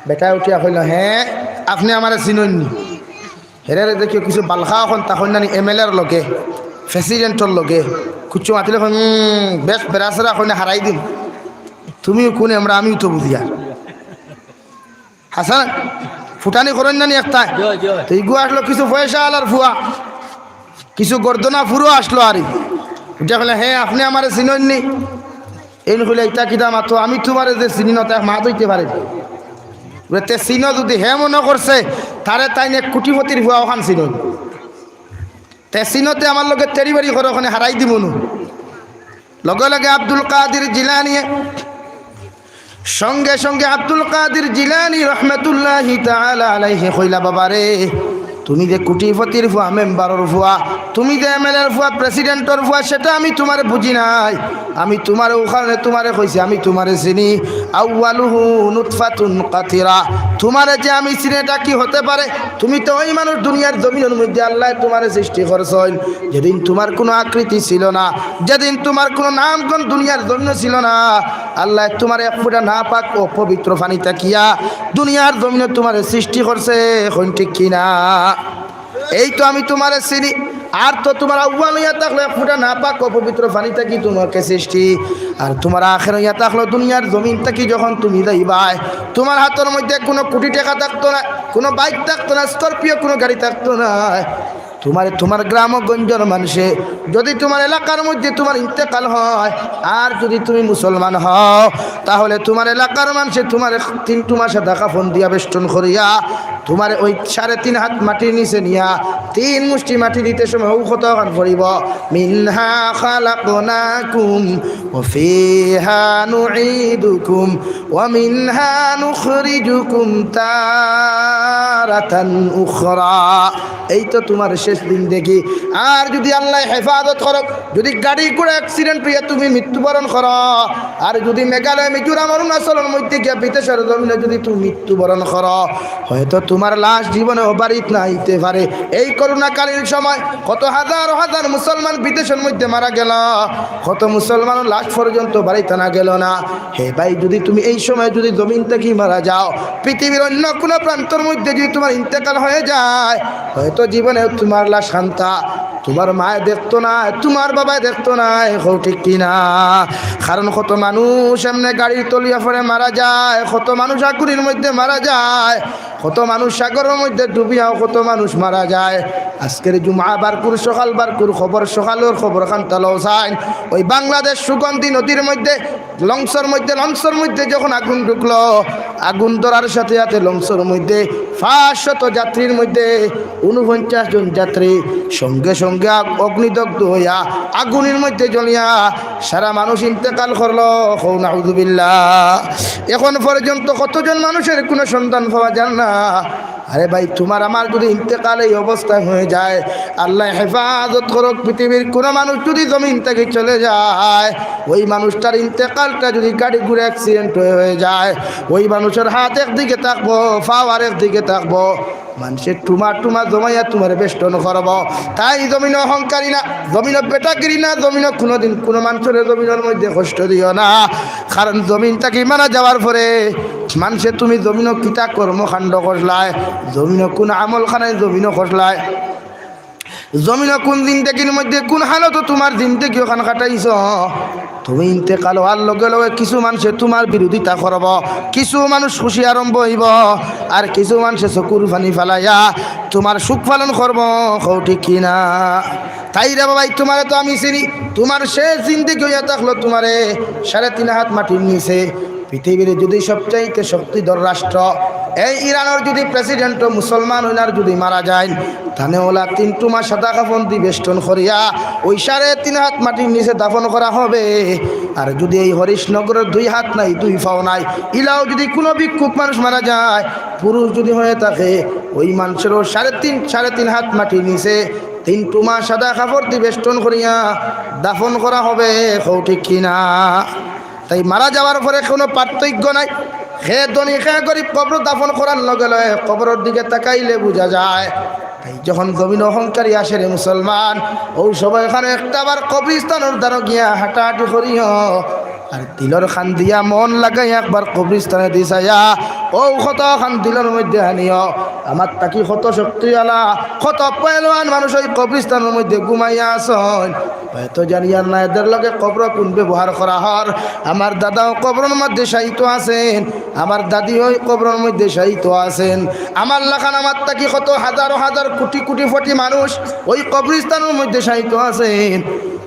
Speaker 1: বেটা উঠিয়া কইল, হ্যাঁ আপনি আমার চিননি হেরে দেখিও কিছু বালখা এখন তখন নানি MLA-র লগে প্রেসিডেন্টর লগে কুচু মাতিলে বেশ বেড়াচেরা কইনা হারাই দিম, তুমিও কোন আমরা আমিও তো বুঝিয়া হাসান ফুটানি করেন নানি একটা তো ইগু আসলো কিছু পয়সা আলার ফুয়া কিছু গর্দনা ফুরো আসলো আর উঠে বলে, হ্যাঁ আপনি আমার চিননি এই হইলে ইটা কিতা মাতো আমি তোমার যে চিনি না তাই মাত হইতে পারে তে চিন যদি হে মনে করছে তারে তাই নে কোটিপতির ফুয়া ওখান চিন তে চিনতে আমার লগে তেরি বাড়ি করে ওখানে হারাই দিব নু। লগে লগে আব্দুল কাদের জিলানী সঙ্গে সঙ্গে আব্দুল কাদের জিলানী রহমতুল্লাহি তাআলা আলাইহি কইলা, বাবারে তুমি যে কোটিপতির ফুয়া মেম্বারের ফুয়া তুমি যে MLA-র ফুয়া প্রেসিডেন্টর ফুয়া সেটা আমি তোমারে বুঝি নাই, আমি তোমার ওখানে তোমারে কইছি আমি তোমারে চিনি। আউয়ালুহু নুতফাতুন কাতিরা, তোমারে যে আমি চিনি এটা কি হতে পারে? তুমি তো ওই মানুষ দুনিয়ার জমিনের মধ্যে আল্লাহ তোমারে সৃষ্টি করছেন যেদিন তোমার কোনো আকৃতি ছিল না, যেদিন তোমার কোনো নাম কোন দুনিয়ার জমিন ছিল না, আল্লাহ তোমার এক ফুটা না পাক ও পবিত্র পানি তাকিয়া দুনিয়ার জমিনে তোমারে সৃষ্টি করছে। এখন ঠিক কিনা? এই তো আমি তোমারে চিনি। আর তো তোমার আউয়াল হইয়া থাকলো এক ফুটা না পাক অপবিত্র পানি থাকি তোমাকে সৃষ্টি, আর তোমার আখের হইয়া থাকলো দুনিয়ার জমিন থাকি যখন তুমি যাইবাই, তোমার হাতের মধ্যে কোনো কোটি টাকা থাকতো না, কোনো বাইক থাকতো না, স্করপিও কোনো গাড়ি থাকতো না। তোমার গ্রামগঞ্জের মানুষে যদি তোমার এলাকার মধ্যে তোমার ইন্তেকাল হয়, আর যদি তুমি মুসলমান হও, তাহলে তোমার এলাকার মানুষে তোমার 3 মাসে কাফন দিয়া বেষ্টন করিয়া তোমার ওই 3.5 হাত মাটির নিচে নিয়া 3 মুষ্টি মাটি দিতে সময় কত গান করিব, মিনহা খালাকনাকুম ওয়া ফিহা নুঈদুকুম ওয়া মিনহা নুখরিজুকুম তারাতান উখরা। এই তো তোমার শেষ দিন দেখি। আর যদি আল্লাহ হেফাজত করো, যদি গাড়ি করে অ্যাক্সিডেন্ট হইয়া তুমি মৃত্যুবরণ করো, আর যদি মেঘালয় মিজোরাম অরুণাচলের মধ্যে গিয়া বিদেশের জমিনে যদি তুমি মৃত্যুবরণ করো, হয়তো তোমার লাশ জীবনে বাড়িত না হইতে পারে। এই করোনাকালীন সময় কত হাজার হাজার মুসলমান বিদেশের মধ্যে মারা গেল, কত মুসলমান লাশ পর্যন্ত বাড়িতে না গেল না। হে ভাই, যদি তুমি এই সময় যদি জমিন থেকে মারা যাও, পৃথিবীর অন্য কোনো প্রান্তর মধ্যে যদি তোমার ইন্তেকাল হয়ে যায়, হয়তো জীবনে তোমার লাশ শান্তা তোমার মায় দেখতো না, তোমার বাবায় দেখতো না। হো ঠিক কিনা? কারণ কত মানুষ এমনি গাড়ির তলিয়া পড়ে মারা যায়, কত মানুষ আগুনের মধ্যে মারা যায়, কত মানুষ সাগরের মধ্যে ডুবিয়াও কত মানুষ মারা যায়। আজকের জুমা বারকুর সকাল বারকুর খবর, সকালের খবর খান তালাও যায়, ওই বাংলাদেশ সুগন্ধি নদীর মধ্যে লঞ্চের মধ্যে যখন আগুন ঢুকলো, আগুন ধরার সাথে সাথে লঞ্চের মধ্যে 500 যাত্রীর মধ্যে 49 জন যাত্রী সঙ্গে সঙ্গে অগ্নিদগ্ধ হইয়া আগুনের মধ্যে জ্বলিয়া সারা মানুষ ইন্তেকাল করলো। নাউযুবিল্লাহ। এখন পর্যন্ত কতজন মানুষের কোনো সন্ধান পাওয়া যায় না। আরে ভাই, তোমার আমার যদি ইন্তেকাল এই অবস্থায় হয়ে যায়, আল্লাহ হেফাজত করুক, পৃথিবীর কোনো মানুষ যদি জমিন থেকে চলে যায়, ওই মানুষটার ইন্তেকালটা যদি গাড়ি ঘুরে অ্যাক্সিডেন্ট হয়ে যায়, ওই মানুষের হাত একদিকে থাকবো, পা আর একদিকে থাকবো, মানুষের টুমা জমাইয়া তোমার বেষ্টন করব। তাই জমিন অহংকারী না, জমিন বেটাগিরি না, জমিন কোনোদিন কোনো মানুষের জমিনের মধ্যে কষ্ট দিও না। কারণ জমিনটাকে মারা যাওয়ার পরে মানুষের তুমি জমিন কিতা কর্মকাণ্ড করলায়, জমিন কোন আমল খানায় জমিন করলায়, জমিন কোন জিন্দেগির মধ্যে কোন হালত তোমার জিন্দেগি ওখান কাটাইছ। তুমি ইন্তেকাল হওয়ার লগে লগে কিছু মানুষে তোমার বিরোধিতা করব, কিছু মানুষ খুশি আরম্ভ হইব, আর কিছু মানুষে চকুর পানি ফেলাইয়া তোমার সুখ পালন করব। ঠিক কিনা? তাই রে বাবাই, তোমারে তো আমি চিনি, তোমার শেষ জিন্দেগি হইয়া থাকলো তোমারে 3.5 হাত মাটির নিচে। পৃথিবীর যদি সবচাইতে শক্তিধর রাষ্ট্র এই ইরানের যদি প্রেসিডেন্ট মুসলমান হইনার যদি মারা যায়, তাহলে ওলা 3 মাস সাদা কাফন দিয়ে বেষ্টন করিয়া ওই 3.5 হাত মাটির নিচে দাফন করা হবে। আর যদি এই হরিশনগরের 2 হাত নাই 2 পাও নাই, ইলাও যদি কোনো ভিক্ষুক মানুষ মারা যায়, পুরুষ যদি হয়ে থাকে, ওই মানুষেরও 3.5 হাত মাটির নিচে 3 মাস সাদা কাপড় দিয়ে বেষ্টন করিয়া দাফন করা হবে। ঠিক কিনা? তাই মারা যাওয়ার পরে কোনো পার্থক্য নাই, হে ধনী হে গরিব, কবর দাফন করার লগে লগে কবরের দিকে তাকাইলে বোঝা যায়। তাই যখন জমিন অহংকারী আসে রে মুসলমান, ও সবাই এখানে একটাবার কবরস্থানের দ্বারা গিয়া হাঁটাহাঁটি করিও, আর দিলর খান দিয়া মন লাগাই একবার কবরস্থানে দিছাইয়া ও কত খান দিলর মধ্যে আনিও। আমার তাকি কত শক্তিওয়ালা, কত পয়লওয়ান মানুষ ওই কবরস্থানের মধ্যে ঘুমাইয়া আসন, হয়তো জানিয়ার না এদের লগে কবর কোন ব্যবহার করা হর। আমার দাদাও কবরের মধ্যে শায়িত আছেন, আমার দাদি ওই কবরের মধ্যে শায়িত আছেন। আমার লাখান আমার তাকি কত হাজার হাজার কোটি কোটি কোটি মানুষ ওই কবরস্থানের মধ্যে শায়িত আছেন।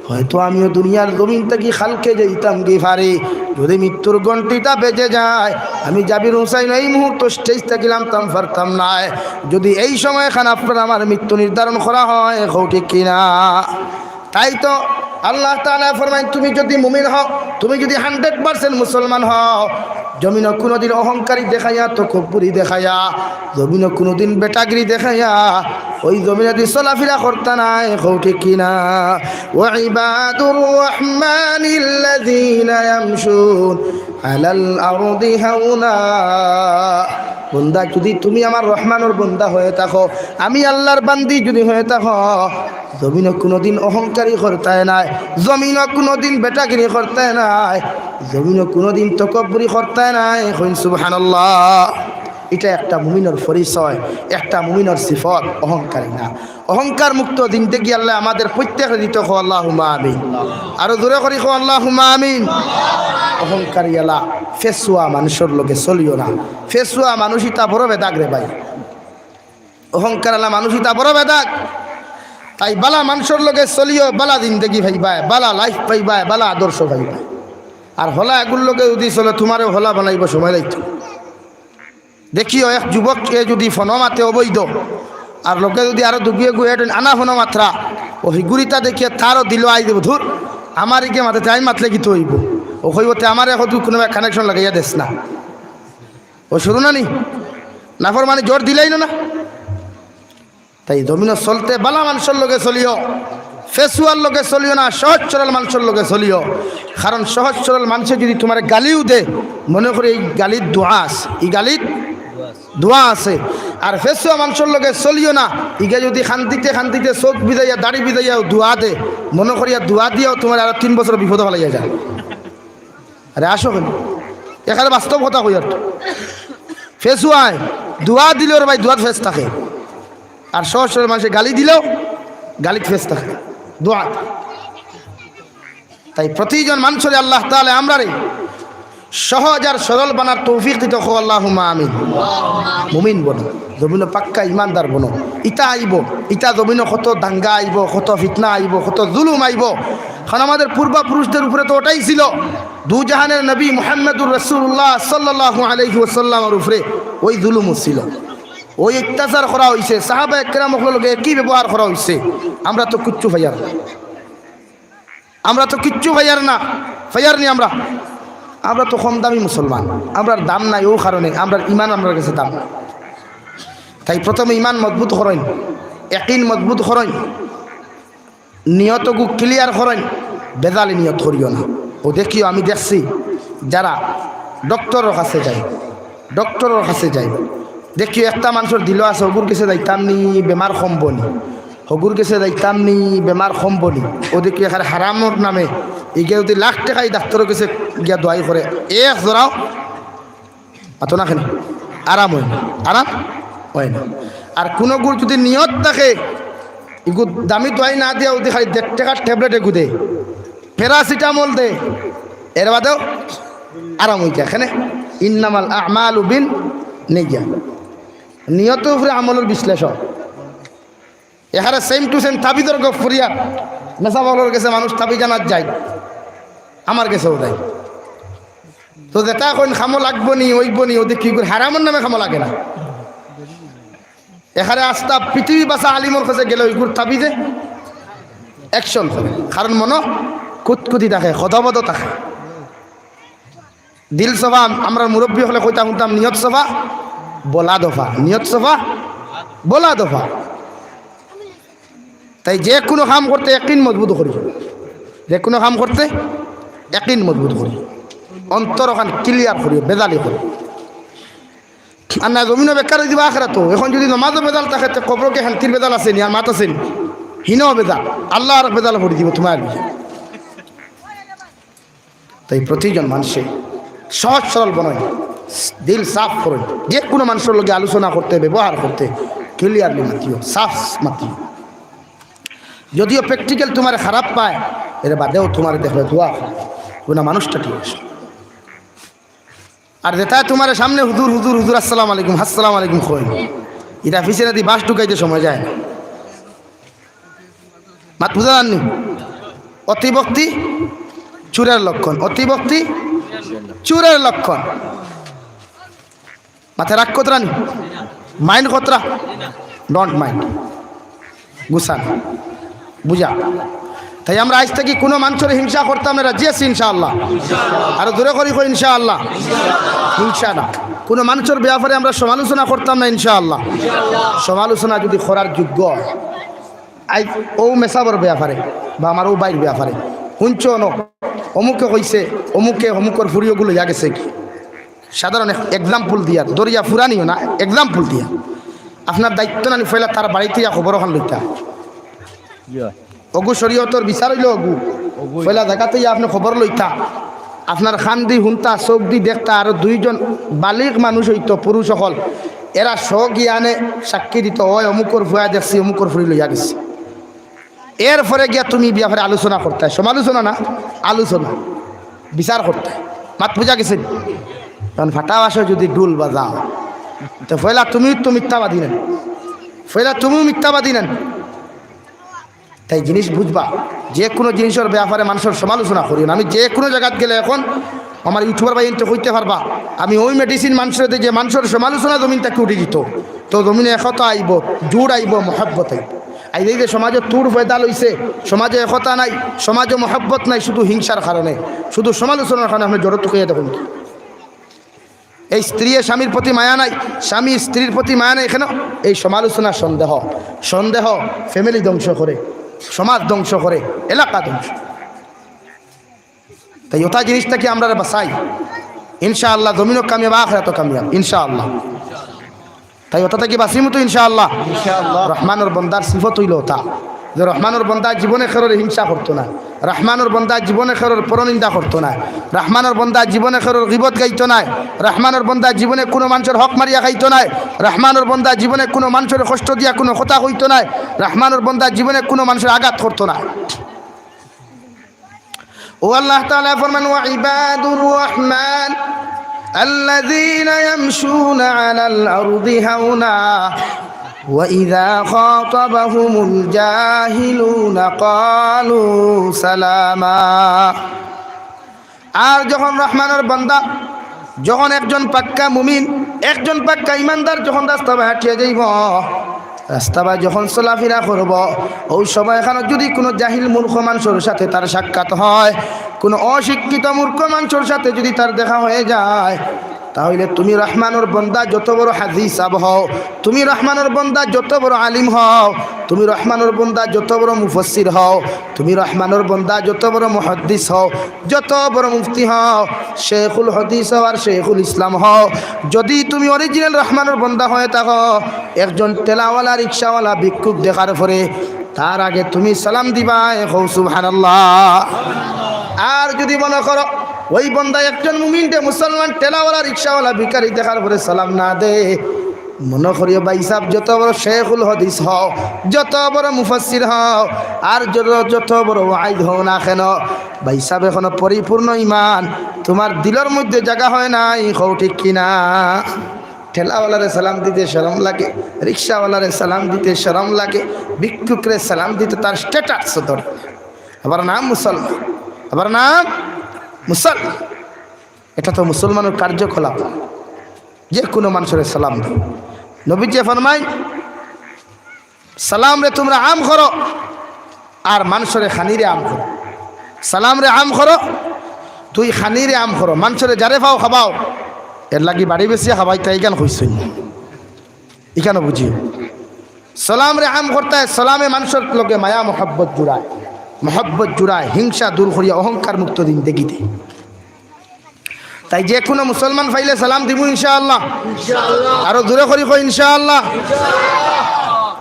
Speaker 1: হয়তো আমিও দুনিয়ার জমিন থেকে খালকে যেতাম গিফারে, যদি মৃত্যুর ঘন্টিটা বেজে যায়, আমি জাবির হুসাইন এই মুহূর্ত স্টেজ থাকিলাম তাম পারতাম না। যদি এই সময় খান আপনার আমার মৃত্যু নির্ধারণ করা হয়, ঠিক কিনা? তাই তো আল্লাহ তাআলা ফরমায়, তুমি যদি মুমিন হও, তুমি যদি 100% মুসলমান হও, জমিন কোনোদিন অহংকারী দেখাইয়া তকব্বুরি দেখাইয়া, জমিন কোনোদিন বেটাগিরি দেখাইয়া ওই জমিনে দিয়ে চলাফেরা করতে নাই। ঠিক কিনা? ওয়া ইবাদুর রহমানিল্লাযীনা ইয়ামশুন আলাল আরদি হাওনা। বন্দা, যদি তুমি আমার রহমানের বন্দা হয়ে থাকো, আমি আল্লাহর বান্দি যদি হয়ে থাকো, জমিন কোনোদিন অহংকারী করতে নাই, জমিন কোনোদিন বেটাগিরি করতে নাই, জমিন কোনোদিন তকব্বুরি করতে নাই। সুবহানাল্লাহ। এটা একটা মুমিনের পরিচয়, একটা মুমিনের সিফত, অহংকারী না। অহংকার মুক্ত জিন্দেগি আল্লাহ আমাদের প্রত্যেকের দিতে হো, আল্লাহুম্মা আমিন। আরো জোরে করি হো, আল্লাহুম্মা আমিন। অহংকারী আলা ফেসুয়া মানুষের লোকে চলিও না। ফেসুয়া মানুষিতা বড় বেদাগ রে ভাই, অহংকার আলা মানুষিতা বড় বেদাগ। তাই বালা মানুষের লোকে চলিও, বালা জিন্দেগি ভাইবাই, বালা লাইফ পাইবাই, বালা আদর্শ ভাইবাই। আর হলা এগুলো লোকে যদি চলে তোমারও হলা বানাইব সময় লাগতো। দেখিও এক যুবক যদি ফনমাতে অবৈধ, আর লোকে যদি আরো দুগিয়ে গুয়ে আনা ফনমাত্রা, ও হিগুরিতা দেখিয়ে তারও দিল আই দেব, ধুর আমার ইকে মাথাতে আমি মাতলে কি তো হইব, ও হইবতে আমার এখন কোনো কানেকশন লাগাইয়া দেশ না, ও শুরু না নি নাফর মানে জোর দিলেই না। তাই জমিন চলতে বালা মানুষের লোকে চলিও, ফেসুয়ার লোকে চলিও না, সহজ সরল মানুষের লোকে চলিও। কারণ সহজ সরল মানুষে যদি তোমার গালিও দে, মনে করি এই গালির দোয়া আছে, এই গালির দোয়া আছে। আর ফেসুয়া মানুষের লোকে চলিও না, ইগে যদি শান্তিতে শান্তিতে চোখ বিদাইয়া দাড়ি বিদাইয়া দোয়া দে, মনে করিয়া দোয়া দিয়েও তোমার আরো 3 বছর বিপদ ফেলাইয়া যায়। আরে আসো কেন, এখানে বাস্তব কথা কই। আর ফেসুয়ায় দোয়া দিলেও ভাই দোয়াত ফেস থাকে, আর সহজ সরল মানুষের গালি দিলেও গালিত ফেস থাকে দোয়া। তাই প্রতিজন মানুষের আল্লাহ তাআলা আমরা রে সহজ আর সরল বানার তৌফিক দিতে হো, আল্লাহুম্মা আমিন। মুমিন বনো, জমিন পাক্কা ইমানদার বনো। ইটা আইব, ইটা জমিন কত দাঙ্গা আইব, কত ফিতনা আইব, কত জুলুম আইব। কারণ আমাদের পূর্বপুরুষদের উপরে তো ওটাই ছিল। দু জাহানের নবী মুহাম্মদুর রাসূলুল্লাহ সাল্লাল্লাহু আলাইহি ওয়াসাল্লামের উপরে ওই জুলুমও ছিল, ওই অত্যাচার করা হয়েছে। সাহাবা একরামের লগে কি ব্যবহার করা হয়েছে, আমরা তো কিচ্ছু ফাইয়ার, আমরা তো কিচ্ছু ফাইয়ার না, ফাইয়ার নি আমরা। আমরা তো কম দামি মুসলমান, আমরার দাম নাই। ও কারণে আমরা ইমান আমার কাছে দাম। তাই প্রথমে ইমান মজবুত করেন, ইয়াকিন মজবুত করেন, নিয়তগু ক্লিয়ার করেন, বেজালি নিয়ত করিও না। ও দেখিও আমি দেখছি যারা ডক্টরের কাছে যায়, ডক্টরের কাছে যায়, দেখিও একটা মানুষের দিল আছে, হগুর কাছে যাইতাম নি বেমার কমবনি, হগুর কাছে যাইতাম নি বেমার কমবনি। ও দেখি এখানে হারামর নামে ইগে যদি লাখ টাকাই ডাক্তারের কাছে গিয়া দোয়াই করে, এক জোড়াও আতো না, কেন আরাম হয় না, আরাম হয় না। আর কোনো গুড় যদি নিয়ত থাকে, এগু দামি দোয়াই না দিয়া ওদের খালি 1.5 টাকার ট্যাবলেট এগু দে, প্যারাসিটামল দে, এর বাদেও আরাম হয়ে যায়। এখানে ইন্নামাল আমালু বিন নিয়া, নিয়তের উপরে আমলের বিশ্লেষণ। এখানে সেম টু সেম তাবিদর গপ ফুরিয়া মেসাবলের কাছে মানুষ তাবি জানার যায়, আমার কাছেও যায়। তো যেটা এখন খামো লাগবো নি ওইব নি, ওদের কি করে হারামের নামে খামো লাগে না। এখানে আস্তা পৃথিবী বাসা আলিমর কাছে গেলে ওই গুড় তাবিজে অ্যাকশন করে। কারণ মনো কুতকুতি থাকে, সদাবদ থাকে, দিল সভা। আমরা মুরব্বী হলে কইতাম শুনতাম নিয়ত সভা বলা দফা, নিয়ত সভা বলা দফা। তাই যে কোনো কাম করতে ইয়াকিন মজবুত করি, যে কোনো কাম করতে ইয়াকিন মজবুত করি, অন্তর ওখানে ক্লিয়ার করি, বেজালি করি। আর না জমিনও বেকার দিবা আখরা। তো এখন যদি নমাজও বেদাল থাকে, কবরকে শান্তির বেদাল আছে নি, আর মাত আছে নি, হিনও বেদাল, আল্লাহ আর বেদাল ভরি দিব তোমার। তাই প্রতিজন মানুষে সহজ সরল বনয়, দিল সাফ করেন। যে কোনো মানুষের লগে আলোচনা করতে, ব্যবহার করতে ক্লিয়ারলি মাতিও, সাফ মাতিও। যদিও প্র্যাকটিক্যাল তোমার খারাপ পায়, এর বাদেও তোমার দেখবে দোয়া না মানুষটা ঠিক আছে। আর যেটা তোমার সামনে হুজুর হুজুর হুজুর আসসালামু আলাইকুম আসসালামু আলাইকুম কই, এটা ফিসে দি বাস ঢুকাইতে সময় যায়। মাত বুঝা জাননি, অতিভক্তি চুরের লক্ষণ, অতিভক্তি চুরের লক্ষণ। মাথায় রাগ কতরা নি, মাইন্ড কতরা, ডোন্ট মাইন্ড, গুছান বুঝা। তাই আমরা আজ থেকে কোনো মানুষের হিংসা করতাম না, রাজি আছি ইনশাআল্লাহ। আরো দূরে করি ইনশাআল্লাহ, হিংসা না। কোনো মানুষের ব্যাপারে আমরা সমালোচনা করতাম না ইনশাআল্লাহ। সমালোচনা যদি করার যোগ্য আই ও মেসাবর ব্যাপারে বা আমার ও বাইর ব্যাপারে শুনছ ন, অমুকে কইছে, অমুকে অমুকর ফুরিওগুলো ইয়া গেছে কি, সাধারণ এক্সাম্পল দিয়া, দরিয়া ফুরানিও না, এক্সাম্পল দিয়া। আপনার দায়িত্ব না ফেলা তার বাড়িতে খবর ওখান লইতা, অগু শরীয়তর বিচার হইল, অগু পয়লা দেখাতে আপনি খবর লইতা, আপনার খান দি হুন্তা চোখ দি দেখতা আরো দুইজন বালিক মানুষ হইতো পুরুষ সকল এরা স্বজ্ঞানে সাক্ষী দিত ওই অমুকর ভুয়া দেখছি অমুকর ফুরি লইয়া গেছি। এরপরে গিয়া তুমি ব্যাপারে আলোচনা করতে, সমালোচনা না আলোচনা বিচার করতে, মাত বুঝা গেছেন। কারণ ফাটা বাসে যদি ডুল বাজাও তো ফয়লা তুমিও তো মিথ্যাবাদী নেন, ফয়লা তুমিও মিথ্যাবাদী নেন। তাই জিনিস বুঝবা, যে কোনো জিনিসের ব্যাপারে মানুষের সমালোচনা করি না। আমি যে কোনো জায়গায় গেলে এখন আমার ইউটিউবার ভাই ইন্টে হইতে পারবা, আমি ওই মেডিসিন মানুষের যে মানুষের সমালোচনা জমিনটাকে উঠে দিত, তো জমিনে একতা আইব, জোর আইব, মহব্বত আইব। আই যে সমাজে তুর ফয়দা লইছে, সমাজে একতা নাই, সমাজে মহব্বত নাই, শুধু হিংসার কারণে, শুধু সমালোচনার কারণে আপনি জড়ত কইয়া দেখুন। এই স্ত্রী স্বামীর প্রতি মায়া নাই, স্বামী স্ত্রীর প্রতি মায়া নাই, এখানে এই সমালোচনা সন্দেহ, সন্দেহ ফ্যামিলি ধ্বংস করে, সমাজ ধ্বংস করে, এলাকা ধ্বংস। তাই ওটা জিনিসটাকে আমরা বাঁচাই, ইনশাআল্লাহ জমিনও কামিয়াব, আখিরাতও কামিয়াব ইনশাআল্লাহ। তাই ওটা থেকে বাঁচিমু তো ইনশাআল্লাহ। রহমানুর বন্দার সিফত হইল ওটা যে রহমানুর বন্দা জীবনে খেরোর হিংসা করতো না, রহমানুর বন্দা জীবনে খেরোর পরনিন্দা করতো না, রহমানুর বন্দা জীবনে খেরোর গিবত গাইতো না, রহমানুর বন্দা জীবনে কোনো মানুষের হক মারিয়া খাইতো না, রহমানুর বন্দা জীবনে কোনো মানুষের কষ্ট দিয়া কোনো কথা হইতো না, রহমানুর বন্দা জীবনে কোনো মানুষের আঘাত করতো না। ও আল্লাহ তাআলা ফরমান ওয়া ইবাদুর রহমান আল্লাযীনা ইয়ামশুনা আলাল আরদি হাওনা وَإِذَا خَاطَبَهُمُ الْجَاهِلُونَ قَالُوا سَلَامًا। আর যখন রহমানের বান্দা, যখন একজন পাক্কা মুমিন, একজন পাক্কা ইমানদার যখন রাস্তা হাঁটিয়ে যাইব, রাস্তা বা যখন চলাফেরা করব, ওই সময় এখানে যদি কোনো জাহিল মূর্খ মানুষের সাথে তার সাক্ষাৎ হয়, কোনো অশিক্ষিত মূর্খ মানুষের সাথে যদি তার দেখা হয়ে যায়, তাহলে তুমি রহমানুর বন্দা যত বড় হাজি সাহেব হও, তুমি রহমানুর বন্দা যত বড় আলিম হও, তুমি রহমানুর বন্দা যত বড় মুফাসসির হও, তুমি রহমানুর বন্দা যত বড় মুহাদ্দিস হও, যত বড় মুফতি হও, শেখুল হাদিস হও আর শেখুল ইসলাম হও, যদি তুমি অরিজিনাল রহমানুর বন্দা হয়ে থাকো, একজন টেলাওয়ালা রিক্সাওয়ালা ভিক্ষুক দেখার পরে তার আগে তুমি সালাম দিবা, হও সুবহানাল্লাহ। আর যদি মনে করো ওই বন্দা একজন মুমিনটে মুসলমান টেলাওয়ালা রিক্সাওয়ালা ভিখারি দেখার পরে সালাম না দে, মনে করিও ভাই সাহেব যত বড় শেখুল হাদিস হও, যত বড় মুফাসসির হও, আর যত বড় ওয়াইজ হও না কেন, ভাই সাহেব এখনো পরিপূর্ণ ইমান তোমার দিলের মধ্যে জায়গা হয় নাই, হও ঠিক কিনা? ঠেলাওয়ালারে সালাম দিতে শরম লাগে, রিক্সাওয়ালারে সালাম দিতে শরম লাগে, ভিক্ষুকরে সালাম দিতে তার স্ট্যাটাস ধরে, আবার নাম মুসলমান, আবার নাম মুসলমান। এটা তো মুসলমানের কার্যকলাপ, যে কোনো মানুষের সালাম দাও। নবীজি ফরমায় সালাম রে তোমরা আম করো আর মানুষের খানিরে আম করো। সালাম রে আম করো, তুই খানিরে আম করো, মানুষের যারে পাও খাবাও, এর লাগি বাড়ি বেশি খাবাই তাই গান হইসই এখানে বুঝিও। সালাম রে আম করতে হয়, সালামে মানুষের লোকে মায়া মহব্বত জুড়ায়, মহব্বত জুড়ায়, হিংসা দূর করিয়া অহংকার মুক্ত দিন দেখিতে। তাই যে কোনো মুসলমান পাইলে সালাম দিব ইনশাআল্লাহ, আরো দূরে করি কই ইনশাআল্লাহ।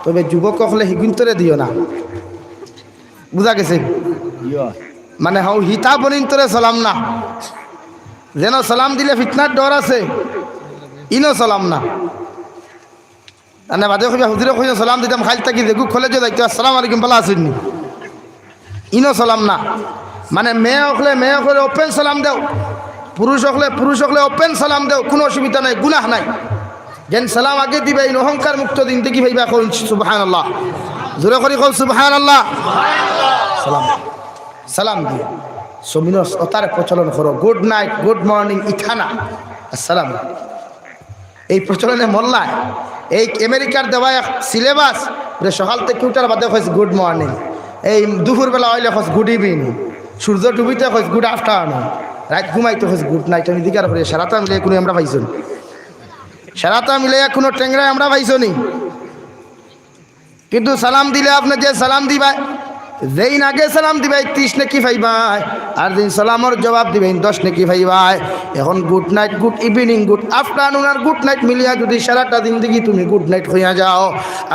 Speaker 1: তবে যুবক হলে হিগুন্তরে দিও না, বুঝা গেছে? মানে হাও হিতা বনিন্তরে সালাম না, যেন সালাম দিলে ফিতনার ডর আছে, ইনো সালাম না। মানে বাদে কইবা হুজুরে কইছে সালাম দিতাম খাইল থাকি দেখু কলেজে যাইতো আসসালামু আলাইকুম ভালো আছেননি, ইনো সালাম না। মানে মেয়ে হলে ওপেন সালাম দেও, পুরুষ হলে ওপেন সালাম দেও, কোনো অসুবিধা নাই, গুনাহ নাই। যেন সালাম আগে দিবে এই অহংকার মুক্ত দিন দেখি ভাইবা কই সুবহানাল্লাহ, জোরে করি কই সুবহানাল্লাহ। সালাম সালাম দিয়ে সমিনস অতার প্রচলন করো, গুড নাইট, গুড মর্নিং, ইথানা আসসালাম, এই প্রচলনে মোল্লায় এই আমেরিকার দেওয়া সিলেবাস সকাল থেকে উঠার বাদে হয়েছে গুড মর্নিং, এই দুপুরবেলা হইলে হচ্ছে গুড ইভিনিং, সূর্য ডুবিতে হচ্ছে গুড আফটারনুন, রাত ঘুমাইতে হচ্ছে গুড নাইট। আমি দিকার করে সারাটা মিলে কোনো আমরা পাইছো নি, সারাটা মিলে কোনো টেংরায় আমরা পাইছো নি। কিন্তু সালাম দিলে আপনি যে সালাম দিবা যেইন আগে সালাম দিবাই 30 নেকি পাইবাই, আর যেই সালামর জবাব দিবেন 10 নেকি পাইবাই। এখন good night, good evening, good afternoon আর গুড নাইট মিলিয়া যদি সারাটা জিন্দগি তুমি গুড নাইট হইয়া যাও,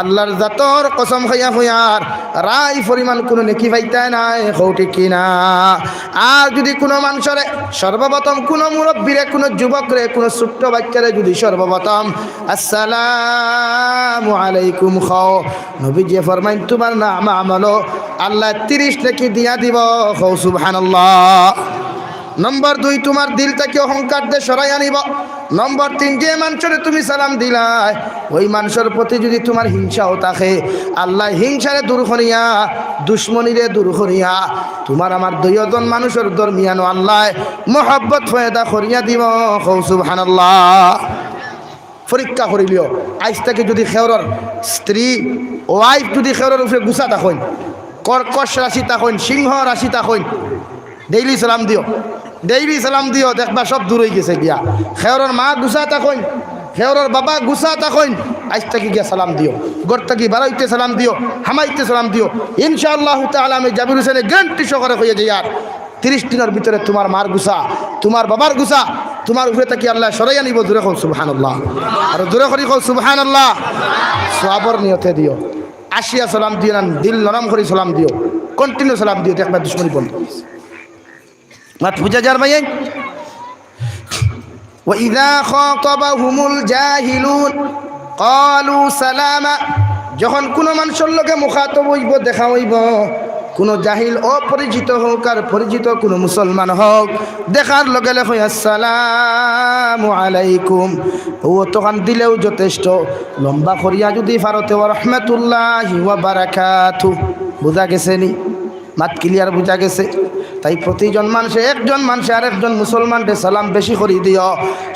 Speaker 1: আল্লাহর জাতর কসম খাইয়া হইয়ার রাই পরিমাণ কোনো নেকি পাইতাই নাই, হৌটি কিনা। আর যদি কোনো মানুষরে সর্বপ্রথম কোনো মুরব্বীরে, কোনো যুবকরে, কোনো ছোট্ট বাচ্চারে যদি সর্বপ্রথম আসসালামু আলাইকুম খাও, নবীজি ফরমাইন তোমার নাম আমলো আল্লাহ 30 নেকি দিয়া দিব, খাও সুবহানাল্লাহ। নম্বর 2, তোমার দিলটাকে অহংকার দিয়ে সরাই আনিব। নম্বর 3, যে মানুষরে তুমি সালাম দিলাই ওই মানুষের প্রতি যদি তোমার হিংসাও থাকে, আল্লাহ হিংসারে দূর করিয়া, দুশ্মনীরে দূর করিয়া তোমার আমার দুইজন মানুষের দরমিয়ানো আল্লাহ মোহাব্বত ফয়দা করিয়া দিব, খাও সুবহানাল্লাহ। পরীক্ষা করিলিও আজ থেকে যদি খেওরের স্ত্রী ওয়াইফ যদি খেওরের উপরে গুছা থাকেন, কর্কশ রাশি থাকেন, সিংহ রাশি থাকেন, ডেইলি সালাম দিও, ডেইলি সালাম দিও, দেখবা সব দূর হয়ে গেছে গিয়া। খেওরের মা গুছা থাকেন, খেওরের বাবা গুছা থাকেন, আজ থেকে গিয়া সালাম দিও, ঘর থেকে বাড়াইতে সালাম দিও, হামাইতে সালাম দিও। ইনশাআল্লাহ তাআলা আমি জাবির হোসেনে গ্যারান্টি সহকারে হয়ে যাই আর 30 দিনের ভিতরে তোমার মার গুছা, তোমার বাবার গুছা তোমার উপরে থেকে আল্লাহ সরাইয়া নিব। দূরে কও সুবহানাল্লাহ, আর দূরে করি কও সুবহানাল্লাহ। সওয়াবের নিয়তে দিও, আসিয়া সালাম দিও না, দিল নরম করে সালাম দিও, কন্টিনিউ সালাম দিও, দেখবা দুশ্মনী বন্ধ। মাত বুঝা যার ভাই। وَإِذَا خَاطَبَهُمُ الْجَاهِلُونَ قَالُوا سَلَامًا, যখন কোনো মানুষের লগে মুখাতব হইব, দেখা হইব, কোনো জাহিল অপরিচিত হোক আর পরিচিত কোনো মুসলমান হোক, দেখার লগে লগে আসসালামু আলাইকুম ও তখন দিলেও যথেষ্ট। লম্বা করিয়া যদি ফারতে ওয়া রাহমাতুল্লাহি ওয়া বারাকাতুহু, বুঝা গেছে নি? মাত ক্লিয়ার বুঝা গেছে? তাই প্রতিজন মানুষে একজন মানুষে আরেকজন মুসলমানকে সালাম বেশি করে দিও।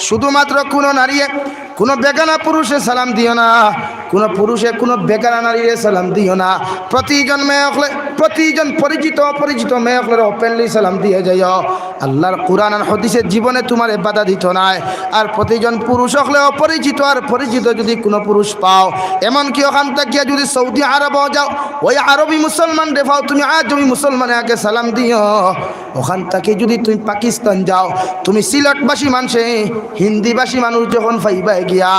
Speaker 1: শুধুমাত্র কোনো নারীয়ে, কোনো বেগানা পুরুষে সালাম দিও না, কোনো পুরুষে কোনো বেগানা নারীরে সালাম দিও না। প্রতিজন মেয়ে হলে, প্রতিজন পরিচিত অপরিচিত মেয়ে হলে ওপেনলি সালাম দিয়ে যাইও। আল্লাহর কোরআন আর হাদিসের জীবনে তোমার বাধা দিত নাই। আর প্রতিজন পুরুষ হলে অপরিচিত আর পরিচিত যদি কোনো পুরুষ পাও, এমনকি ওখান থেকে যদি সৌদি আরবও যাও, ওই আরবি মুসলমান রে পাও, তুমি আজমি মুসলমানে আগে সালাম দিও। ওখান থেকে যদি তুমি পাকিস্তান যাও, তুমি সিলেটবাসী মানুষে হিন্দিভাষী মানুষ যখন পাইবা গিয়া,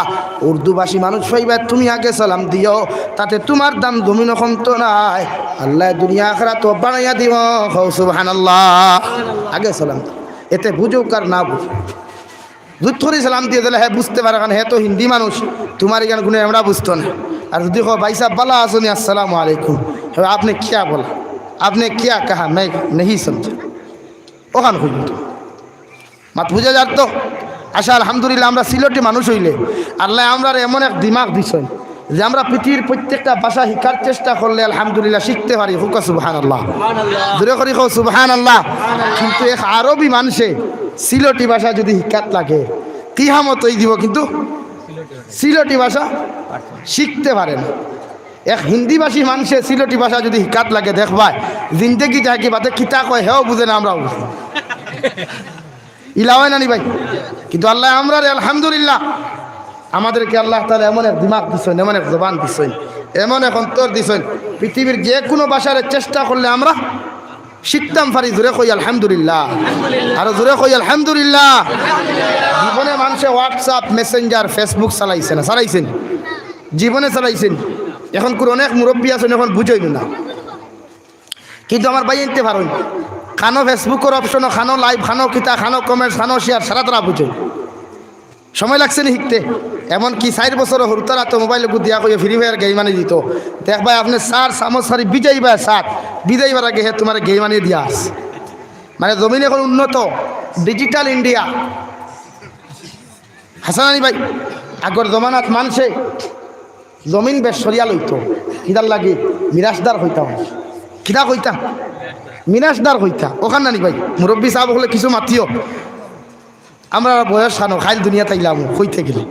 Speaker 1: উর্দুভাষী মানুষ পাইবা, তুমি আগে সালাম দিও। তাতে তোমার দাম জমিন কমত নাই, আল্লাহ দুনিয়া আখিরাত বানাইয়া দিব, সুবহানাল্লাহ। আগে সালাম দিও, এতে বুঝুক আর না বুঝুক, দুধ করে সালাম দিয়ে দিলে হ্যাঁ বুঝতে পারে, কারণ হ্যাঁ তো হিন্দি মানুষ, তোমার এখানে কোনো আমরা বুঝতো না। আর যদি কো ভাই সাহেব বালা আসুনি আসসালামু আলাইকুম, হ্যাঁ আপনি क्या बोला, आपने क्या कहा, मैं नहीं समझा, ওখান খুঁজুন মাত বুঝা যার তো। আচ্ছা আলহামদুলিল্লাহ, আমরা সিলেটি মানুষ হইলে আল্লাহ আমরা এমন এক দিমাগ দিছেন যে আমরা পৃথিবীর প্রত্যেকটা ভাষা শিখার চেষ্টা করলে আলহামদুলিল্লাহ শিখতে পারি। হুকা সুবহানাল্লাহ, দূরে করি কো সুবহানাল্লাহ। কিন্তু এক আরবি মানুষে সিলেটি ভাষা যদি শিখাত লাগে কিয়ামত হই দিব, কিন্তু সিলেটি ভাষা শিখতে পারে না। এক হিন্দিভাষী মানুষে সিলেটি ভাষা যদি শিখাত লাগে, দেখবাই জিন্দগি যায় কি বাতে কিতা কয় হেও বুঝে না, আমরাও বুঝি ইলা হয় না নি ভাই। কিন্তু আল্লাহ আমরা আলহামদুলিল্লাহ আমাদেরকে আল্লাহ তাআলা এমন এক দিমাগ দিছেন, এমন এক জবান দিছেন, এমন এক অন্তর দিছেন, পৃথিবীর যে কোনো ভাষার চেষ্টা করলে আমরা শিখতাম পারি। জোরে কই আলহামদুলিল্লাহ, আরো জোরে কই আলহামদুলিল্লাহ। জীবনে মানুষে হোয়াটসঅ্যাপ, মেসেঞ্জার, ফেসবুক চালাইছে না? চালাইছেন, জীবনে চালাইছেন। এখন কোন অনেক মুরব্বী আছেন এখন বুঝইল না, কিন্তু আমার ভাই এনতে পারেন খানো ফেসবুকের অপশন, খানো লাইভ, খানো কিতা, খানো কমেন্টস, খানো শেয়ার, সারা তারা বুঝে। সময় লাগছে না শিখতে। এমনকি 4 বছর হরতারা তো মোবাইল দিয়া কই ফ্রি ফায়ার গেম আনি দিত। দেখবা আপনি সার চামচ সারি বিজাইবা, সার বিজাইবার আগে হে তোমার গেম আনি দিয়া আস। মানে জমিন এখন উন্নত, ডিজিটাল ইন্ডিয়া। হাসানি ভাই, আগর জমানাত মানুষে জমিন বেশ সরিয়া লইতো, কিদার লাগে মিরাজদার হইতাম, কিদা কইতা মিরাজদার হইতা। ওখান নানি ভাই মুরব্বী সাহেব হলে কিছু মাতিও, আমরা বয়স খানো খাইল দুনিয়া তাইলাম হইতে গেলে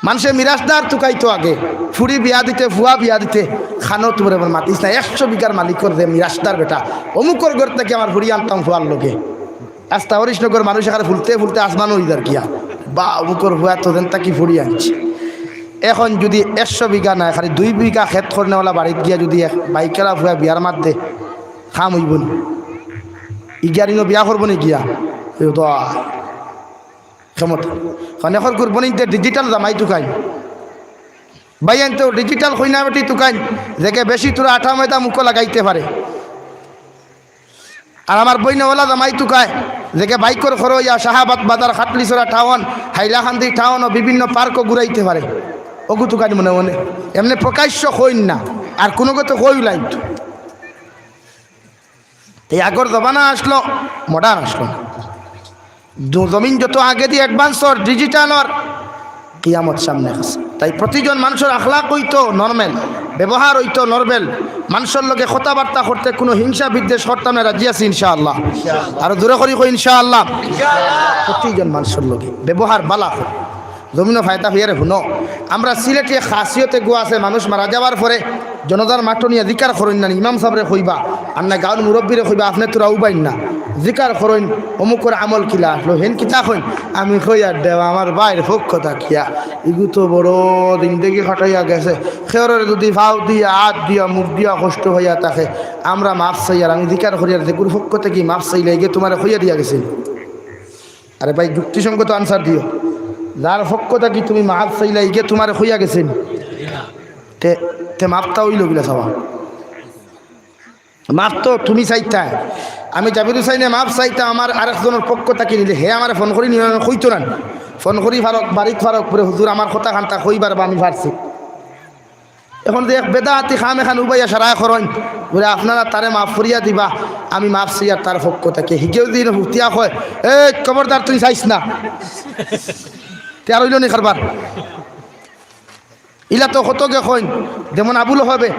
Speaker 1: মানুষের মিরাজদার টুকাইতো আগে। ফুড়ি বিয়া দিতে, ফুয়া বিয়া দিতে, খানো তোমার এবার মাতিস না। 100 বিঘার মালিকর যে মিরাজদার বেটা, অমুকর ঘর থেকে আমার ফুড়ি আনতাম ফুয়ার লোকে। আস্তা হরিশনগর মানুষ এখানে ফুলতে ফুলতে আসমানো ইদার কিয়া বা অমুকর ফুয়া তো দেন তাকি ফুড়ি আনছে। এখন যদি 100 বিঘা না খালি 2 বিঘা ক্ষেত করনেওয়ালা বাড়িতে গিয়া যদি বাইকেরা ভুয়া বিয়ার মাধ্যে খাম হইব নি ইগিয়ারিনো বিয়া করবো নি গিয়া তো ক্ষমতা কারণ এখন কুরবানিতে ডিজিটাল জামাই টুকাই বাইন তো ডিজিটাল কইনা বেটি টুকাই দেখে বেশি তোরা আঠা ময়দা মুখ লাগাইতে পারে আর আমার বইনেওয়ালা জামাই টুকায় দেখে বাইকর খরইয়া শাহাবাদ বাজার খাটলিছড়া টাউন হাইলাকান্দি টাউন ও বিভিন্ন পার্কও ঘুরাইতে পারে ওগু টুকাই মনে মনে এমনি প্রকাশ্য কইন না আর কোনো কত কই লাইট এই আগর জমানা আসলো মডার্ন আসলো জমিন যত আগে দিয়ে অ্যাডভান্সর ডিজিটালর কিয়ামত সামনে আছে তাই প্রতিজন মানুষের আখলাক হইতো নরমাল ব্যবহার হইতো নরমাল মানুষের লগে কথাবার্তা করতে কোনো হিংসা বিদ্বেষ করতাম না রাজি আছি ইনশাআল্লাহ আর দূরে করি কই ইনশাআল্লাহ প্রতিজন মানুষের লগে ব্যবহার বালা জমিনও ফায়দা হইয়ারে শুনো আমরা সিলেটে খাসিয়তে গোয়া আছে মানুষ মারা যাওয়ার পরে জনতার মাঠ নিয়ে জিকার করেন না ইমাম সাহেবরে কইবা আর না গাঁর মুরব্বীরে কইবা আপনি তোরা উবাইন না জিকার করেন অমুকর আমল কিলা আসলো হেন কিতা কইন আমি কই আর দেওয়া আমার বাইর পক্ষতা কিয়া ইগু তো বড় জিন্দগি খাটাইয়া গেছে খেয়রের যদি ভাও দিয়া হাত দিয়া মুখ দিয়া কষ্ট হইয়া থাকে আমরা মাফ চাই আর আমি জিকার করিয়ার যে গুরু পক্ষ থেকে মাফ চাইলে গিয়ে তোমার হইয়া দিয়া গেছিল আরে ভাই যুক্তিসঙ্গত আনসার দিও যার পক্ষতা কি তুমি মাফ চাইলে গিয়ে তোমার হইয়া গেছেন তে মাপটা হইল গিলা সবা মাপ তো তুমি চাইতা আমি জাবিরু চাই না মাপ চাইতা আমার আরেকজনের পক্ষ তাকে নিলে হে আমার ফোন করি নিয়ে কইতো না ফোন করি ফারক বাড়িত ফারক পরে হুজুর আমার কথা খানটা কইবার বা আমি পারছি এখন যে এক বেদাতি খাম এখান উবাইয়া সারা করেন বলে আপনারা তারে মাফ করিয়া দিবা আমি মাফ চাই আর তার পক্ষ তাকে হিকেও দিন হুতিয়া কয় এই খবরদার তুই চাইস না তে আর হইল নি খারবার ইলা তো কতকে কইন যেমন আবুল হবে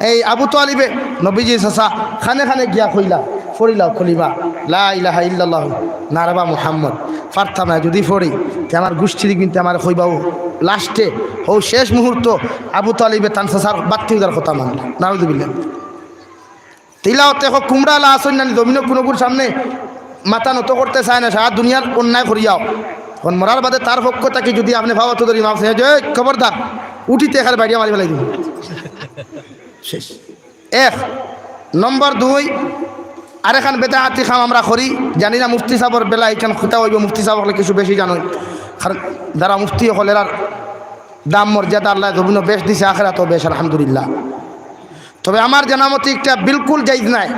Speaker 1: এই আবু তালিবে নবীজি চাচা খানে খানে গিয়া কইলা ফরিলাও খলিমা লা ইলাহা ইল্লাল্লাহ নারাবা মুহাম্মদ পারতাম না যদি ফরি তে আমার গোষ্ঠীর কিন্তু আমার কইবাও লাস্টে ও শেষ মুহূর্ত আবু তালিবে তান চাচার বাত্তি উদার কথা মানল নাউযুবিল্লাহ তিলাওতে কুমড়া লা আসন না জমিন কোনোগুর সামনে মাথা নত করতে চায় না সারা দুনিয়ার অন্যায় করিয়াও এখন মরার বাদে তার পক্ষ থেকে যদি আপনি ভাবা তো ধরি মাফ যে খবরদার উঠিতে এখানে বাড়িয়া মারি ফেলাই দিব শেষ এক নম্বর 2 আরেখান বেদাতি খাম আমরা করি জানি না মুফতি সাহেবের বেলা এখান খুঁতা হইব মুফতি সাহেব হলে কিছু বেশি জানো কারণ যারা মুফতি হল এর দাম মর্যাদা আল্লাহ জমিনও বেশ দিছে আখেরাত বেশ আলহামদুলিল্লাহ তবে আমার জানামতি একটা বিলকুল জায়েজ নাই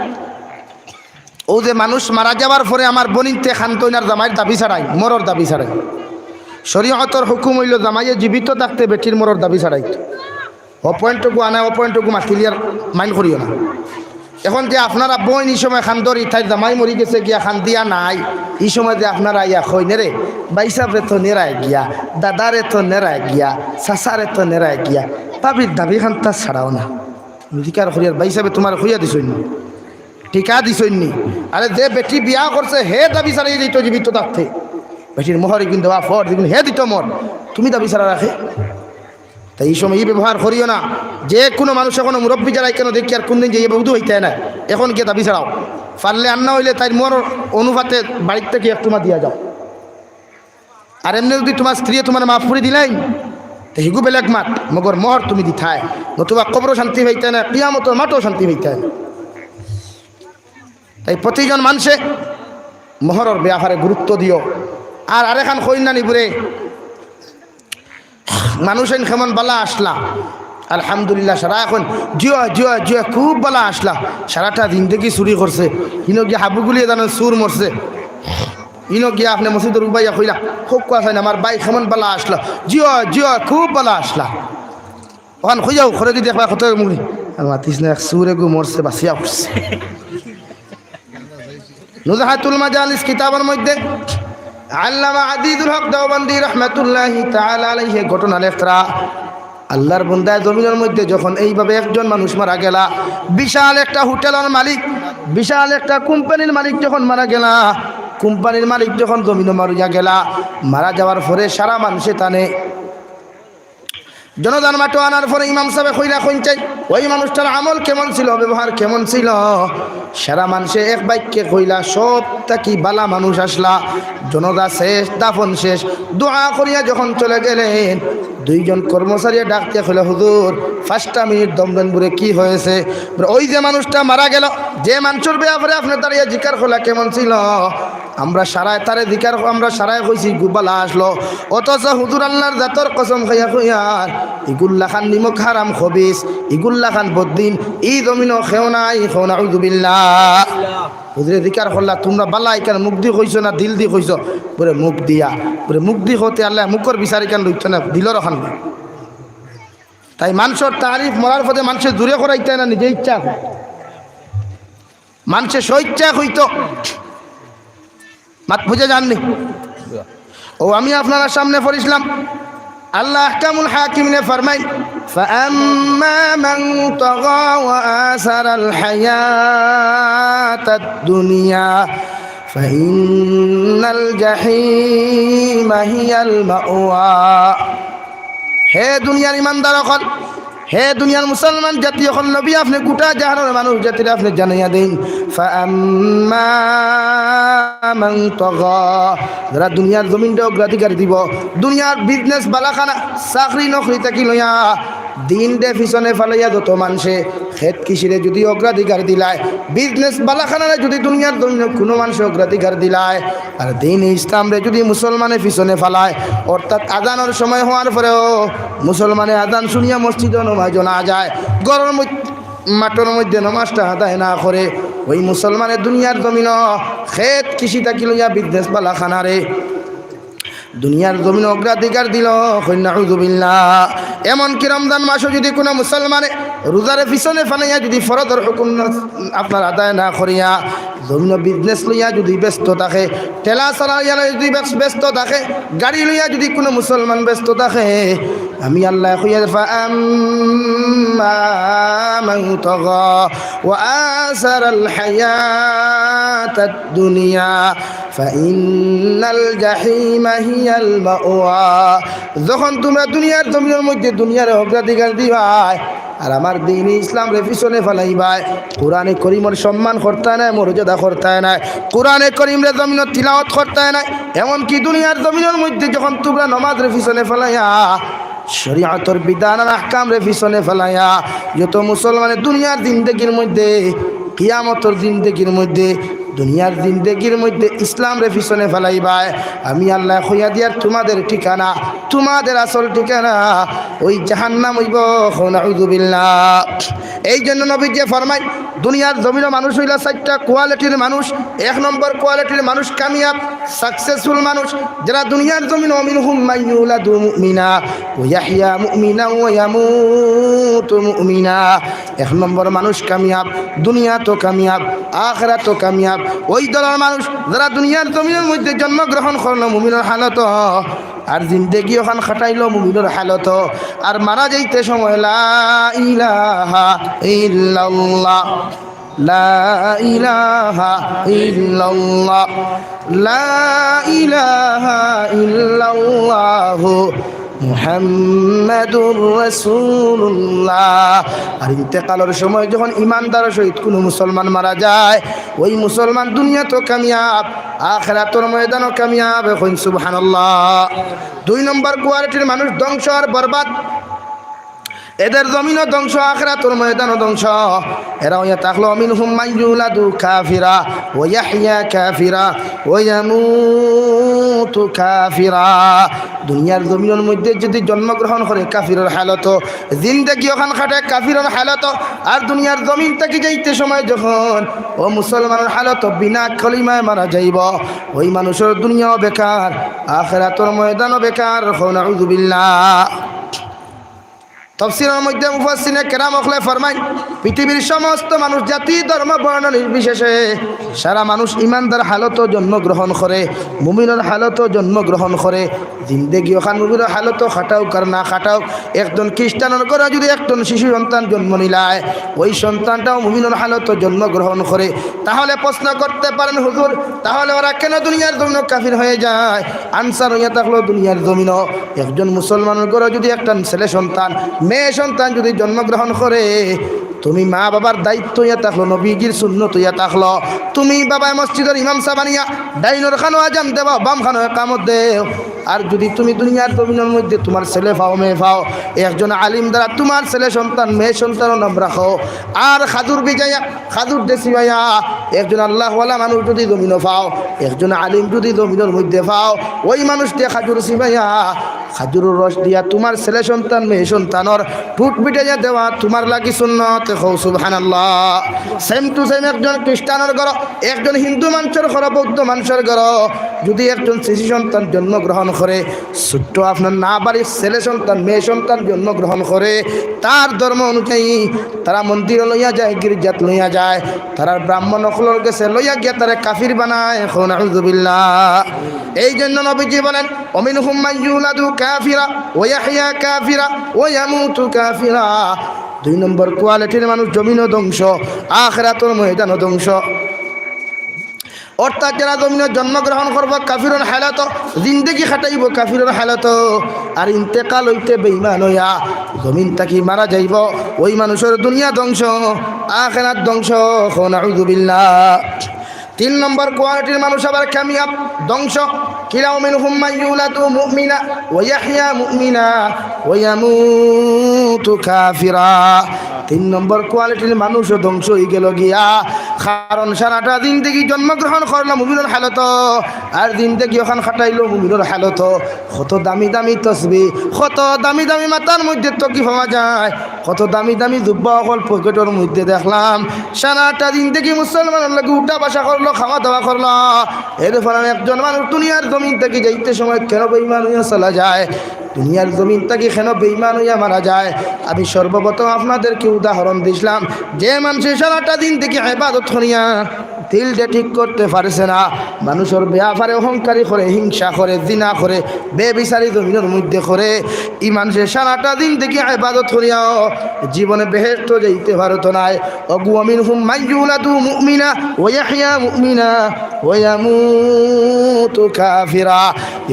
Speaker 1: ও যে মানুষ মারা যাওয়ার পরে আমার বনিতে খানতইনার জামাইয়ের দাবি ছাড়াই মরর দাবি ছাড়াই শরীয়তের হুকুম হইল জামাইয়ে জীবিত থাকতে বেটির মরর দাবি ছাড়াই অপয়েন্টটুকু আনা অপয়েন্টটুকু মাতিলিয়ার মাইন্ড করিও না এখন যে আপনারা বইন এই সময় খান্দর ইথাই জামাই মরি গেছে গিয়া খান দিয়া নাই এই সময় যে আপনারা ইয়া কই নেরে বাইসাবরে তো নেরায় গিয়া দাদারে তো নেরায় গিয়া চাচারে তো নেরায় গিয়া পাবির দাবি খান তা ছাড়াও না মিদিকার করিয়ার বাইসাবে তোমার হইয়া দিছই না টিকা দিছই নি আরে যে বেটি বিয়া করছে হে দাবি ছাড়াই দিত জীবিত থাকতে বেটির মোহর কিন্তু বা ফর কিন্তু হে দিত মর তুমি দাবি ছাড়া রাখে তাই এই সময় এই ব্যবহার করিও না যে কোনো মানুষ এখনো মুরব্বী যারাই কেন দেখি আর কোনদিন যে বৌদ্ধ হইতে না এখন গিয়ে দাবি ছাড়াও পারলে আন্না হইলে তাই মোর অনুপাতে বাড়ির থেকে এক তোমার দিয়া যাও আর এমনি যদি তোমার স্ত্রী তোমার মাফ করে দিলাই তো হিগু বেলেগ মাত মগর মোহর তুমি দিথায় নতুবা কবরও শান্তি হইতে না কিয়ামতের মাঠও শান্তি হইতে না তাই প্রতিজন মানুষে মোহরের ব্যাপারে গুরুত্ব দিও আর আরেখান কইনা নিবুরে মানুষ কেমন বালা আসলা আলহামদুলিল্লাহ সারা এখন জিও জিও জিও খুব বালা আসলা সারাটা জিন্দগি চুরি করছে ইনো গিয়ে হাবুগুলিয়ে জানো সুর মরছে ইনো গিয়া আপনি মসজিদের উবাইয়া কইলা খুব কথা না আমার বাই কেমন বালা আসলা জিও জিও খুব বালা আসলা ওখান খুঁজাও খরে যদি দেখবা কত মুখি মাতিস না সুরে গু মরছে বাসিয়া করছে নুজাহাতুল মাজালিস কিতাবের মধ্যে আল্লামা আদিদুল হক দেওবন্দি রহমাতুল্লাহি তাআলা আলাইহি ঘটনা লেখরা আল্লাহর বান্দায় জমিনের মধ্যে যখন এইভাবে একজন মানুষ মারা গেলা বিশাল একটা হোটেলের মালিক বিশাল একটা কোম্পানির মালিক যখন মারা গেলা কোম্পানির মালিক যখন জমিনে মারিয়া গেলা মারা যাওয়ার পরে সারা মানুষে টানে জনদান মাটো আনার পরে ইমাম সাহেব কইলা কইন চাই ওই মানুষটার আমল কেমন ছিল ব্যবহার কেমন ছিল সারা মানুষে এক বাক্যে কইলা সব তাকি বালা মানুষ আসলা জনদা শেষ দাফন শেষ দোয়া করিয়া যখন চলে গেলেন দুইজন কর্মচারী ডাকতে হলো, হুজুর 5টা মিনিট দম দেন। বলে কি হয়েছে? ওই যে মানুষটা মারা গেল, যে মানুষের ব্যাপারে আপনি দাঁড়িয়ে জিকার খোলা কেমন ছিল, আমরা সারায় তারে জিকার, আমরা সারায় কইছি গুবালা আসলো, অথচ হুজুর আল্লাহর জাতর কসম খাইয়া কইয়ার ইগুল্লা খান নিমক হারাম খবিস, ইগুল্লা খান বদ্দিন, ই জমিনও খেও নাই, খেও না, উযুবিল্লাহ। হুজুরে জিকার করলা, তোমরা বালাই কেন মুখ দিয়ে কইছো না দিল দিয়ে কইছো? বলে মুখ দিয়া। বলে মুখ দিয়ে হতে আল্লাহ মুখর বিচারি কেন লইতো না, দিলর ওখান। তাই মানুষের তারিফ মরার পথে মানুষের দূরে করাইতে না, নিজে ইচ্ছা মানুষের স্বইচ্ছা হইতো। মাত বুঝে যাননি? ও আমি আপনারা সামনে পড়িছিলাম, আল্লাহ আহকামুল হাকিমিনে ফরমাই, فأما من طغى وآثر الحياة الدنيا فإن الجحيم هي المأوى। হে দুনিয়ার ইমানদার হল, হে দুনিয়ার মুসলমান জাতি হল, নবী আপনি গোটা জাহানের মানুষ জাতির আপনি জানাইয়া দিন, ফাআম্মা মান তাগা, যারা দুনিয়ার জমিনটা অগ্রাধিকার দিব, দুনিয়ার বিজনেস বালাখানা চাকরি নকরি থাকি লইয়া দিন দে পিছনে ফেলাইয়া যত মানুষে খেত কৃষিরে যদি অগ্রাধিকার দিলায়, বিজনেস বালাখানারে যদি দুনিয়ার জমিন কোনো মানুষ অগ্রাধিকার দিলায়, আর দিন ইসলামরে যদি মুসলমানের পিছনে ফেলায়, অর্থাৎ আজানের সময় হওয়ার পরেও মুসলমানে আজান শুনিয়া মসজিদে নমাজ না যায়, গরম মাঠের মধ্যে নমাজটা আদায় না করে, ওই মুসলমানের দুনিয়ার জমিন খেত কৃষি থাকি লইয়া বিজনেস বালাখানারে দুনিয়ার জমিন অগ্রাধিকার দিল, নাউযুবিল্লাহ। এমনকি রমজান মাসও যদি কোনো মুসলমানে রোজারে পিছনে ফালাইয়া যদি ফরজের হুকুম আপনার আদায় না করিয়া জমিন বিজনেস লইয়া যদি ব্যস্ত থাকে, ঠেলা চালাইয়া যদি ব্যস্ত থাকে, গাড়ি লইয়া যদি কোনো মুসলমান ব্যস্ত থাকে, আমি আল্লাহ কইয়া ফাআম্মা মান তাগা ওয়া আসারাল হায়াতাদ দুনিয়া ফাইন্নাল জাহিমা হিয়াল মাওয়া। যখন তোমরা দুনিয়ার জমিনের মধ্যে দুনিয়ার অগ্রাধিকার দিবাই আর আমার দিন ইসলাম রে পিছনে ফেলাইবাই, কোরআনে করিমের সম্মান করতে নাই, মর্যাদা করতে নাই, কোরআনে করিম রে জমিনের তিলাওয়াত করতে নাই, এমনকি দুনিয়ার জমিনের মধ্যে যখন তোমরা নামাজ রে পিছনে ফেলাইয়া শরীয়তের বিধান আর আহকাম রে পিছনে ফেলাইয়া যত মুসলমানের দুনিয়ার জিন্দেগির মধ্যে, কিয়ামতের জিন্দেগির মধ্যে, দুনিয়ার জিন্দেগির মধ্যে ইসলাম রে পিছনে ফেলাইবাই, আমি আল্লাহ কইয়া দিয়ার তোমাদের ঠিকানা, তোমাদের আসল ঠিকানা ওই জাহান্নাম হইব, নাউযুবিল্লাহ। এই জন্য নবীজি ফরমায়, দুনিয়ার জমিনে মানুষ হইল 4টা কোয়ালিটির মানুষ। 1 নম্বর কোয়ালিটির মানুষ কামিয়াব সাকসেসফুল মানুষ, যারা দুনিয়ার জমিনে মিনহুম মান ইউলাদু মুমিনা ওয়া ইয়াহইয়া মুমিনা ওয়া ইয়ামুতু মুমিনা। 1 নম্বর মানুষ কামিয়াব, দুনিয়া তো কামিয়াব, আখিরাত তো কামিয়াব। ওই দলের মানুষ যারা দুনিয়ার জমিনের মধ্যে জন্মগ্রহণ করলো মুমিনের হালত, আর জিন্দেগি ওখান খাটাইল মুমিনের হালত, আর মারা যাইতে সময় লা ইলাহা ইল্লাল্লাহ, লা ইলাহা ইল্লাল্লাহ, লা ইলাহা ইল্লাল্লাহ মুহাম্মাদুর রাসূলুল্লাহ। আর ইন্তেকালের সময় যখন ইমানদারের সহিত কোনো মুসলমান মারা যায়, ওই মুসলমান দুনিয়া তো কামিয়াব, আখিরাতের ময়দানও কামিয়াব, এখন সুবহানাল্লাহ। 2 নম্বর কোয়ালিটির মানুষ ধ্বংস আর বরবাদ, এদের জমিনও ধ্বংস, আখিরাতের ময়দানও ধ্বংস। এরা ইয়া তাকলো মিনহুম মান ইউলাদু কাফিরা ওয়া ইয়াহইয়া কাফিরা ওয়া ইয়ামুতু কাফিরা। দুনিয়ার জমিনের মধ্যে যদি জন্মগ্রহণ করে কাফিরের হালত, জিন্দেগি ওখান খাটে কাফিরের হালত, আর দুনিয়ার জমিন থেকে যাইতে সময় যখন ও মুসলমানের হালত বিনা কলিমায় মারা যাইব, ওই মানুষের দুনিয়াও বেকার, আখিরাতের ময়দানও বেকার, নাউযুবিল্লাহ। তাফসীরের মধ্যে মুফাসসিরিনে কেরাম ওখলে ফরমায়, পৃথিবীর সমস্ত মানুষ জাতি ধর্ম বর্ণ নির্বিশেষে সারা মানুষ ইমানদার হালত জন্মগ্রহণ করে, মুমিনের হালত জন্মগ্রহণ করে। জিন্দেগি ওখান মুমিনের হালত খাটাও কার না খাটাও, একজন খ্রিস্টানের ঘরে যদি একজন শিশু সন্তান জন্ম নিলায়, ওই সন্তানটাও মুমিনের হালত জন্মগ্রহণ করে। তাহলে প্রশ্ন করতে পারেন, হুজুর তাহলে ওরা কেন দুনিয়ার জমিন কাফির হয়ে যায়? আনসার হইয়া থাকলো দুনিয়ার জমিন একজন মুসলমানের ঘরে যদি একটা ছেলে সন্তান মেয়ে সন্তান যদি জন্মগ্রহণ করে, তুমি মা বাবার দায়িত্ব ইয়া থাকলো, নবীজির সুন্নত ইয়া থাকলো, তুমি বাবা মসজিদের ইমাম সাবানিয়া ডাইনর খানো আজান দেবা, বাম খানো একামত দেও। আর যদি তুমি দুনিয়ার জমিনের মধ্যে তোমার ছেলে পাও মেয়ে পাও, একজন আলিম দ্বারা তোমার ছেলে সন্তান মেয়ে সন্তানও নাম রাখো। আর খাদুর বিজাইয়া খাদুর দেশি ভাইয়া একজন আল্লাহওয়ালা মানুষ যদি জমিনও পাও, একজন আলিম যদি জমিনের মধ্যে পাও, ওই মানুষ দিয়ে খাজুর সিভাইয়া খাজুরের রস দিয়া তোমার ছেলে সন্তান মেয়ে সন্তানর ঠুট বিটাইয়া দেওয়া তোমার লাগি সুন্নত। সুবহানাল্লাহ। সেম টু সেম একজন খ্রিস্টানের ঘর, একজন হিন্দু মানুষের ঘর, বৌদ্ধ মানুষের ঘর যদি একজন শিশু সন্তান জন্মগ্রহণ করে, ছোট্ট আপনার না বাড়ির ছেলে সন্তান মেয়ে সন্তান জন্মগ্রহণ করে, তার ধর্ম অনুযায়ী তারা মন্দিরে লইয়া যায়, গির্জাত লইয়া যায়, তারা ব্রাহ্মণ অখলর গেছে লইয়া গিয়া তারা কাফির বানায়। এখন আউযুবিল্লাহ। এই জন্য নবীজি বলেন ওমিনহুম মান ইউলাদু কাফিরা ওয়া ইয়াহইয়া কাফিরা ওয়া ইয়ামুতু কাফিরা। 2 নম্বর কোয়ালিটির মানুষ জমিনও ধ্বংস, আখিরাতের ময়দানও ধ্বংস। অর্থাৎ যারা জমিনে জন্মগ্রহণ করব কাফিরের হালত, জিন্দগি খাটাইব কাফিরের হালত, আর ইন্তেকাল হইতে বেঈমান হইয়া জমিন থাকি মারা যাইব, ওই মানুষের দুনিয়া ধ্বংস, আখিরাত ধ্বংস। নাউযুবিল্লাহ। 3 নম্বর কোয়ালিটির মানুষ আবার কামিয়াব, ধ্বংস। কিলাউ মিনহুম মান ইউলাদু মুমিনা ওয়া ইয়াহইয়া মুমিনা ওয়া ইয়ামুতু কাফিরা। 3 নম্বর কোয়ালিটির মানুষও ধ্বংস হয়ে গেল গিয়া, কারণ সারাটা দিন থেকে জন্মগ্রহণ করলো মুমিনের হালত, আর দিন থেকে ওখান খাটাইলো মুমিনের হালত। কত দামি দামি তসবিহ, কত দামি দামি মাথার মধ্যে তো কি পাওয়া যায়, কত দামি দামি দুব্বা অকল পকেটের মধ্যে দেখলাম। সারাটা দিন থেকে মুসলমানের লাগে উঠা বাসা করলো, খাওয়া দাওয়া করলো। এর ফলে একজন মানুষ দুনিয়ার জমিন থেকে যাইতে সময় কেন বেঈমান হইয়া চলা যায়, দুনিয়ার জমিন থেকে কেন বেঈমান হইয়া মারা যায়। আমি সর্বপ্রথম আপনাদেরকে উদাহরণ দিলাম, যে মানুষের সারাটা দিন থেকে ইবাদত করিয়া দিলটা ঠিক করতে পারছে না, মানুষের ব্যাপারে অহংকারী করে, হিংসা করে, জিনা করে, বেবিচারি জমিনের মধ্যে করে, এই মানুষের সারাটা দিন থেকে ইবাদত করিয়াও জীবনে বেহেশত যাইতে পারত নাই। ওয়া মিনহুম মান ইউলাদু মুমিনা ওয়া ইয়াহইয়া মুমিনা ওয়া ইয়ামুতু কাফিরা।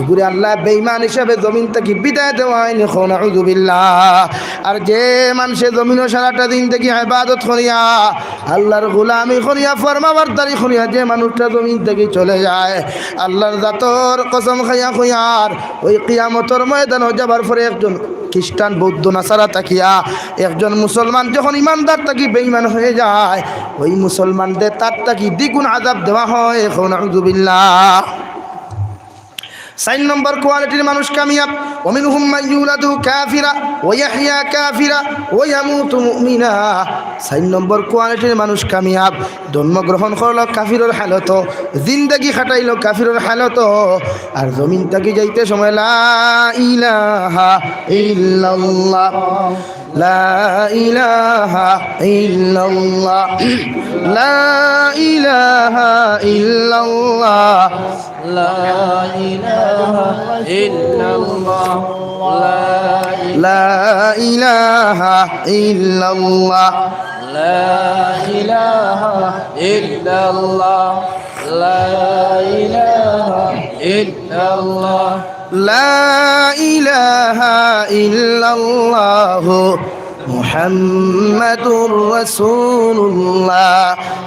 Speaker 1: এগুলি আল্লাহ বেঈমান হিসাবে জমিন থেকে বিদায় দেওয়ায়। নাউযুবিল্লাহ। আর যে মানুষের জমিনও সারাটা দিন থেকে ইবাদত করিয়া আল্লাহর গোলামি করিয়া ফরমাবরদারি করিয়া যে মানুষটা জমিন থেকে চলে যায়, আল্লাহর জাতর কসম খাইয়া খুইয়ার ওই কিয়ামতের ময়দানে যাবার পরে একজন খ্রিস্টান বৌদ্ধ নাসারা তাকিয়া একজন মুসলমান যখন ইমানদার তাকি বেঈমান হয়ে যায়, ওই মুসলমানদের তার তাকি দ্বিগুণ আযাব দেওয়া হয়। নাউযুবিল্লাহ। 4 নম্বর কোয়ালিটির মানুষ কামিয়াব, ওমিনহুম মান ইউলাদু কাফিরা ওয়া ইয়াহইয়া কাফিরা ওয়া ইয়ামুতু মুমিনা। 4 নম্বর কোয়ালিটির মানুষ কামিয়াব, জন্মগ্রহণ করলো কাফিরের হালত, জিন্দেগি খাটাইলো কাফিরের হালত, আর জমিন থেকে যাইতে সময় লা ইলাহা ইল্লাল্লাহ লা ইলাহা ইল্লাল্লাহ লা ইলাহা ইল্লাল্লাহ লা ইলাহা ইল্লাল্লাহ লা ইলাহা ইল্লাল্লাহ লা ইলাহা ইল্লাল্লাহ লা ইলাহা ইল্লাল্লাহ লা ইলাহা ইল্লাল্লাহ মুহাম্মাদুর রাসূলুল্লাহ।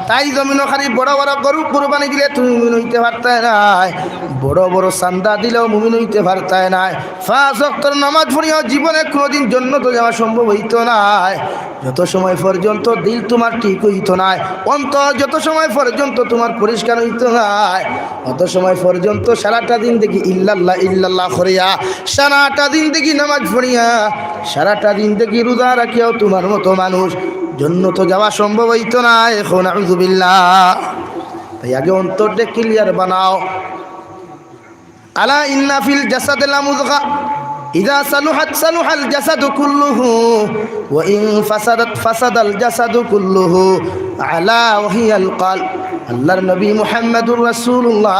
Speaker 1: তাই জমিন খালি বড় বড় গরু কুরবানি দিলে তুমি মুমিন হইতে পারতে নাই, বড় বড় চান্দা দিলেও মুমিন হইতে পারতে নাই, 5 ওয়াক্তের নামাজ পড়িয়াও জীবনে কোনোদিন জান্নাত যাওয়া সম্ভব হইত নাই, যত সময় পর্যন্ত দিল তোমার ঠিক হইত নাই, অন্তর যত সময় পর্যন্ত তোমার পরিষ্কার হইত নাই, অত সময় পর্যন্ত সারাটা দিন দেখি ইল্লাল্লাহ ইল্লাল্লাহ করিয়া, সারাটা দিন দেখি নামাজ পড়িয়া, সারাটা দিন দেখি রোজা রাখিয়াও তোমার মতো মানুষ জান্নাত যাওয়া সম্ভব হইত না। এখন নাউযুবিল্লাহ। তাই আগে অন্তরটা ক্লিয়ার বানাও। আলা ইন্না ফিল জাসাদ লামুযগা ইযা সালুহাত সালুহাল জাসাদু কুল্লুহু ওয়া ইন ফাসাদাত ফাসাদাল জাসাদু কুল্লুহু আলা ওয়া হিয়াল কলব। আল্লাহর নবী মুহাম্মদুর রাসূলুল্লাহ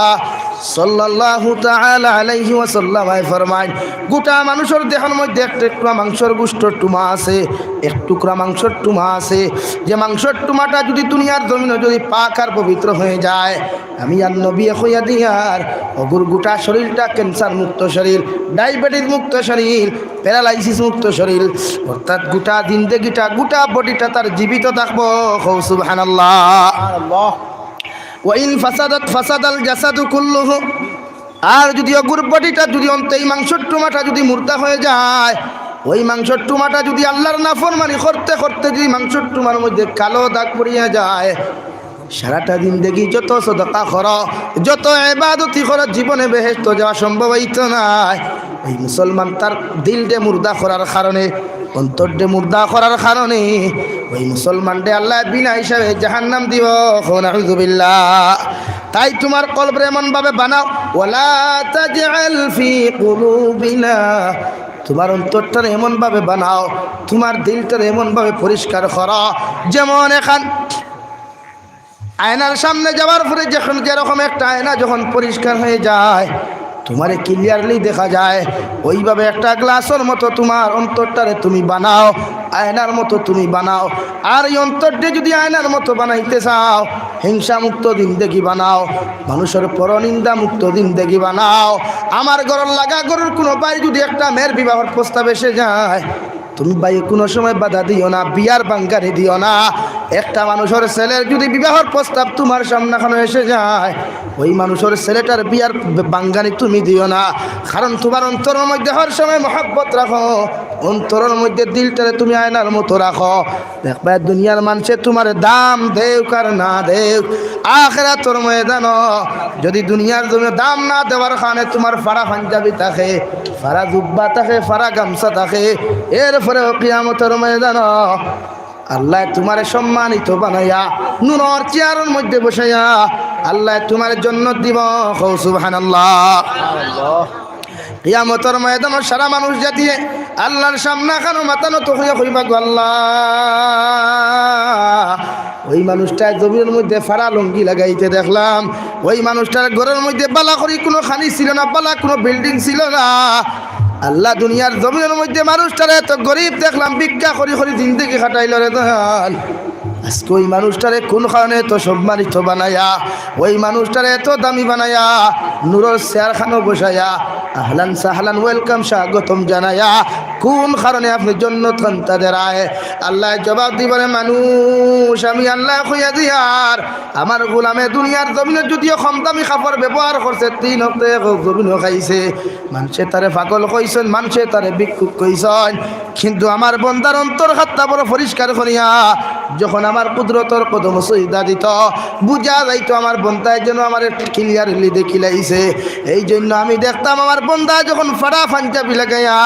Speaker 1: সাল্লাল্লাহু তাআলা আলাইহি ওয়াসাল্লাম ফরমায় গোটা মানুষের দেহের মধ্যে একটা টুকরা মাংসের গোশতের টুমা আছে, এক টুকরা মাংসের টুমা আছে, যে মাংসের টুমাটা যদি দুনিয়ার জমিনে যদি পাক আর পবিত্র হয়ে যায়, আমি আর নবী কইয়া দিয়ার ওগুর গোটা শরীরটা ক্যান্সার মুক্ত শরীর, ডায়াবেটিস মুক্ত শরীর, প্যারালাইসিস মুক্ত শরীর, অর্থাৎ গোটা জিন্দেগিটা গোটা বডিটা তার জীবিত থাকবো। সুবহানাল্লাহ। ওয়াইন ফাসাদাত ফাসাদাল জাসাদু কুল্লুহু, আর যদি অগুর বডিটা যদি এই মাংসের টুমাটা যদি মুর্দা হয়ে যায়, ওই মাংসের টুমাটা যদি আল্লাহর নাফরমানি করতে করতে যদি মাংসের টুমার মধ্যে কালো দাগ পড়িয়া যায়, সারাটা দিন দেখি যত সদকা করো যত ইবাদতি করো জীবনে বেহেশত যাওয়া সম্ভব হইতো না। এই মুসলমান তার দিলটা মুর্দা করার কারণে, অন্তরটা মুর্দা করার কারণে ওই মুসলমানটা আল্লাহ বিনা হিসাবে জাহান্নাম দিব। নাউযুবিল্লাহ। তাই তোমার কলবরে এমন ভাবে বানাও, ওয়ালা তাজআল ফি কুলুবিনা, তোমার অন্তরটারে এমন ভাবে বানাও, তোমার দিলটারে এমন ভাবে পরিষ্কার করো, যেমন এখন আয়নার সামনে যাওয়ার পরে যখন যেরকম একটা আয়না যখন পরিষ্কার হয়ে যায়, তোমারে ক্লিয়ারলি দেখা যায়, ওইভাবে একটা গ্লাসের মতো তোমার অন্তরটারে তুমি বানাও, আয়নার মতো তুমি বানাও। আর এই অন্তরটা যদি আয়নার মতো বানাইতে চাও, হিংসা মুক্ত জিন্দেগি বানাও, মানুষের পরনিন্দা মুক্ত জিন্দেগি বানাও। আমার ঘরের লাগা ঘরের কোনো ভাই যদি একটা মেয়ের বিবাহের প্রস্তাব এসে যায়, তুমি ভাই কোনো সময় বাধা দিও না, বিয়ার বাঙ্গানি দিও না। একটা মানুষের ছেলের যদি বিবাহের প্রস্তাব তোমার সামনে এসে যায়, ওই মানুষের ছেলেটার বিয়ার বাঙ্গানি তুমি দিও না, কারণ তোমার অন্তরের মধ্যে হর সময় মহব্বত রাখো, অন্তরের মধ্যে দিলটারে তুমি আয়নার মতো রাখো। দেখবে দুনিয়ার মানুষে তোমার দাম দেও কার না দেও, আখিরাতের ময়দান যদি দুনিয়ার জন্য দাম না দেওয়ার কারণে তোমার ফাড়া পাঞ্জাবি থাকে, ফাড়া জুব্বা থাকে, ফাড়া গামছা থাকে, এরপরে কিয়ামতের ময়দান আল্লাহ তোমার সম্মানিত বানাইয়া নুনের চেয়ারের মধ্যে বসাইয়া আল্লাহ তোমার জন্য দিব। সুবহানাল্লাহ। কিয়ামতের ময়দান সারা মানুষ জাতিয়ে আল্লাহর সামনে কানো মাথা নত হইয়া কইবা, গো আল্লাহ, ওই মানুষটা জমির মধ্যে ফাড়া লঙ্গি লাগাইতে দেখলাম, ওই মানুষটার ঘরের মধ্যে বালা করি কোনো খানি ছিল না, বালা কোনো বিল্ডিং ছিল না। আল্লাহ দুনিয়ার জমিনের মধ্যে মানুষটারে এত গরিব দেখলাম, ভিক্ষা করি করি জিন্দেগি খাটাইল রে দয়াল। আজকে ওই মানুষটারে কোন কারণে এত সম্মানিত বানায়া, ওই মানুষটারে এত দামি বানায়া নূরের চেয়ারখানো বসায়া আহলান সাহলান ওয়েলকাম স্বাগতম জানায়া কোন কারণে আপনি জন্নত তাদের আয়? আল্লাহ জবাব দিবারে, মানুষ আমি আল্লাহ কইয়া দিয়ার আমার গোলামে দুনিয়ার জমিনে যদিও কম দামি কাপড় ব্যবহার করছে, 3 হপ্তাহ জমিনও খাইছে, মানুষে তারে পাগল কইছেন, মানুষে তারে ভিক্ষুক কইছেন, কিন্তু আমার বন্দার অন্তর খাত্তা বড় পরিষ্কার করিয়া যখন আমার কুদরতর কদম সজদা দিত, বুঝা যাইতো আমার বন্দায় যেন আমার ক্লিয়ারলি দেখিলাইছে। এই জন্য আমি দেখতাম আমার বন্দা যখন ফাড়া পাঞ্জাবি লাগাইয়া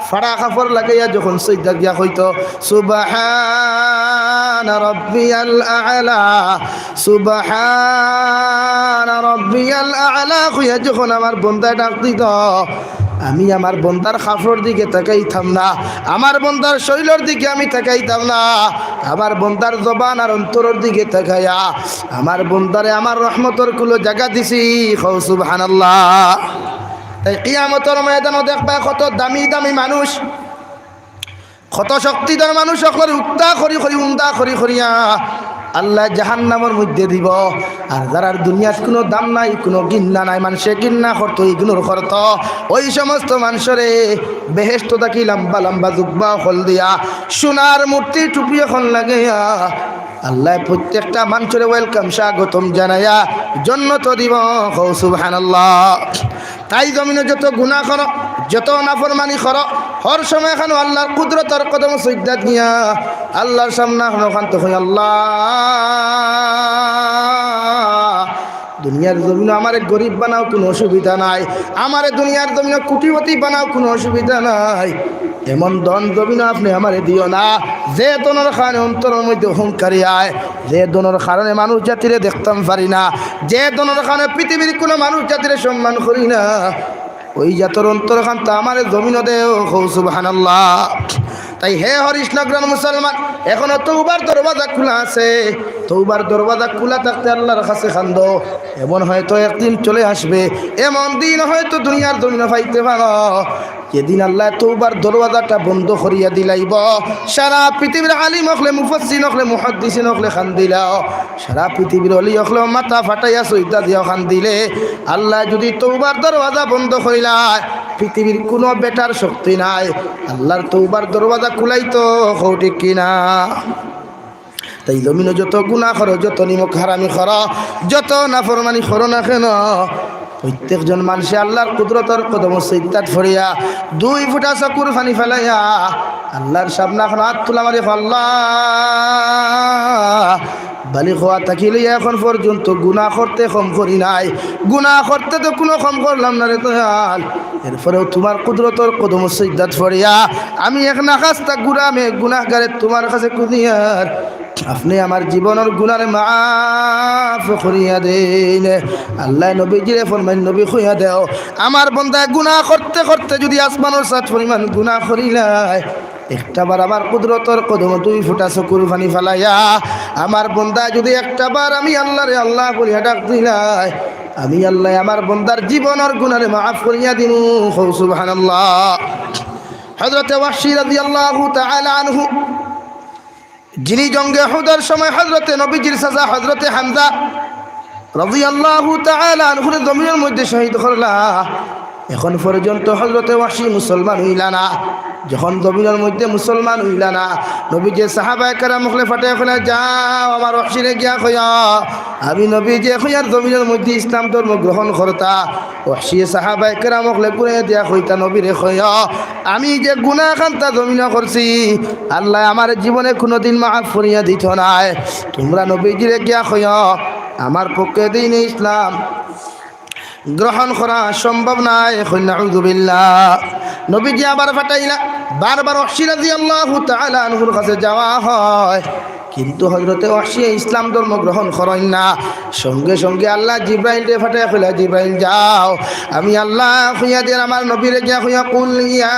Speaker 1: ফাড়া কাপড় লাগাইয়া যখন সজদা দিয়া হইতো, সুবহান রাব্বিয়াল আ'লা, সুবহান রাব্বিয়াল আ'লা কইয়া যখন আমার বন্দায় ডাক দিত, আমি আমার বন্দার কাপড়ের দিকে তাকাইতাম না, আমার বন্দার শৈলের দিকে আমি তাকাইতাম না, আমার বন্দার জবান আর অন্তরের দিকে তাকাইয়া আমার বন্দারে আমার রহমতের কুলো জায়গা দিছি। সুবহানাল্লাহ। তাই কিয়ামতের ময়দানে দেখবা কত দামি দামি মানুষ, কত শক্তিধর মানুষ সকল উক্তা করি করি উন্দা করি করিয়া আল্লাহ জাহান্নামের মধ্যে দিব। আর যারার দুনিয়াত কোনো দাম নাই, কোনো গিন্না নাই, মানুষে গিন্না করতো, ইগনোর করতো, ওই সমস্ত মানুষরে বেহেশত থাকি লম্বা লম্বা জুব্বা হল দিয়া সোনার মূর্তি টুপি এখন লাগাইয়া আল্লাহ প্রত্যেকটা মানুষের ওয়েলকাম স্বাগতম জানাইয়া জন্নত দিব। সুবহানাল্লাহ। তাই জমিনে যত গুনাহ করো, যত নাফরমানি করো, হর সময় এখন আল্লাহর কুদরতের কদম সজদা দিয়া আল্লাহর সামনে এখন তো হয়, আল্লাহ দুনিয়ার জমিনে আমারে গরিব বানাও, কোনো অসুবিধা নাই, আমারে দুনিয়ার জমিনে কোটিপতি বানাও, কোনো অসুবিধা নাই, এমন ধন জমিনে আপনি আমারে দিও না যে দনের কারণে অন্তরের মধ্যে অহংকারী আয়, যে দনের কারণে মানুষ জাতিরে দেখতাম পারি না, যে দনের কারণে পৃথিবীর কোনো মানুষ জাতিরে সম্মান করি না, ওই জাতর অন্তর খান তো আমার জমিন দেও। সুবহানাল্লাহ। তাই হে হরিষ্ণগ্রাম মুসলমান, এখনো তওবার দরওয়াজা খোলা আছে, তওবার দরওয়াজা খোলা থাকতে আল্লাহর কাছে কান্দো। এমন হয়তো একদিন চলে আসবে, এমন দিন হয়তো দুনিয়ার জমিনে পাইতে পারো যেদিন আল্লাহ তওবার দরওয়াজাটা বন্ধ করিয়া দিলাইব। সারা পৃথিবীর আলিম হকলে, মুফাসসির হকলে, মুহাদ্দিসিন হকলে কান্দিলাও, সারা পৃথিবীর অলি হকলে মাথা ফাটাইয়া সইদা দিয়া কান্দিলে আল্লাহ যদি তওবার দরওয়াজা বন্ধ করিলায়, পৃথিবীর কোনো বেটার শক্তি নাই আল্লাহর তওবার দরওয়াজা খুলাইতো। ঠিক কিনা? তাই জমিনে যত গুনাহ করো, যত নিমক হারামি করো, যত নাফরমানি করো না কেন, প্রত্যেকজন মানুষে আল্লাহর কুদরতের কদম সিদ্ধাত ফরিয়া 2 ফুটা চকুর পানি ফেলাইয়া আল্লাহর সামনে এখন হাত তুলা মারি আল্লাহ বালি খোয়া থাকিলে এখন পর্যন্ত গুনাহ করতে কম করি নাই, গুনাহ করতে তো কোনো কম করলাম না রে দয়াল। এরপরেও তোমার কুদরতের কদম সিদ্ধাত ফরিয়া আমি এক নাকাস্তা গুনামে গুনাহগারে তোমার কাছে কুদিয়ার আপনি আমার জীবনের গুনার মাফ করিয়া দেন। আল্লাহ নবীজিরে ফরমাইন, নবী কইয়া দেও আমার বান্দায় গুনাহ করতে করতে যদি আসমানের সাত পরিমাণ গুনাহ করিলাই, একটাবার আমার কুদরতের কদম 2 ফুটা চকুর পানি ফেলাইয়া আমার বান্দায় যদি একটাবার আমি আল্লাহরে আল্লাহ বলিয়া ডাক দিলাই, আমি আল্লাহ আমার বান্দার জীবনের গুনারে মাফ করিয়া দিমু। সুবহানাল্লাহ। হযরত ওয়াহশী রাদিয়াল্লাহু তাআলা আনহু, যিনি জঙ্গে উহুদের সময় হযরতে নবীজির চাচা হযরতে হামজা রাদিয়াল্লাহু তাআলা আনহুর জমিনের মধ্যে শহীদ করলা, এখন পর্যন্ত হযরতে ওয়াহশী মুসলমান হইলা না। যখন জমিনের মধ্যে মুসলমান হইলা না, নবীজি সাহাবায়ে কেরাম মুখলে ফাটে ফেলে যাও আমার ওয়াহশীরে গিয়া কইয়া আমি নবীজি কইয়ার জমিনের মধ্যে ইসলাম ধর্ম গ্রহণ করতা। ওয়াহশী সাহাবায়ে কেরাম মুখলে কুরে দিয়া কইতা নবীরে কইয়া আমি যে গুনাহ খান্তা জমিনে করছি আল্লাহ আমার জীবনে কোনোদিন মাফ করিয়া দিত নাই। তোমরা নবীজিরে গিয়া কইয়া আমার পক্ষে দিন ইসলাম গ্রহণ করা সম্ভব নাই। নাউযুবিল্লাহ। নবীজি আবার ফাটাইলা, বারবার ওয়াহশী রাদিয়াল্লাহু তাআলা আনহুর কাছে যাওয়া হয়, কিন্তু হযরতে ওয়াহশী ইসলাম ধর্ম গ্রহণ করেন না। সঙ্গে সঙ্গে আল্লাহ জিব্রাইলকে ফাটাইয়া কইলা, জিব্রাইল যাও আমি আল্লাহ কইয়া দিয়ে আমার নবীরে গিয়া কইয়া কুল ইয়া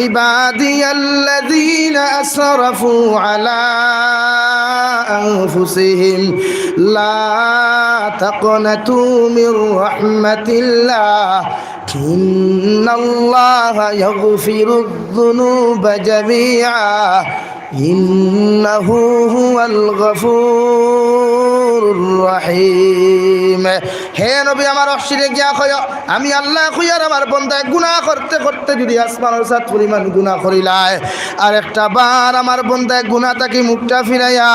Speaker 1: ইবাদিয়াল্লাযীনা আসরাফু আলা আনফুসিহিম লা তাকনাতু মির রাহমাতিল্লাহ ইন্নাল্লাহা ইয়াগফিরুয যুনুবা জামিআ ইন্নাহু হুয়াল গফুরুর রহিম। হে নবী আমার ওয়াহশীরে গিয়া কইও আমি আল্লাহ কইয়ার আমার বান্দায় গুনাহ করতে করতে যদি আসমানের সাত পরিমাণ গুনাহ করিলাই, আর একটা বার আমার বান্দায় গুনাহ থাকি মুখটা ফিরাইয়া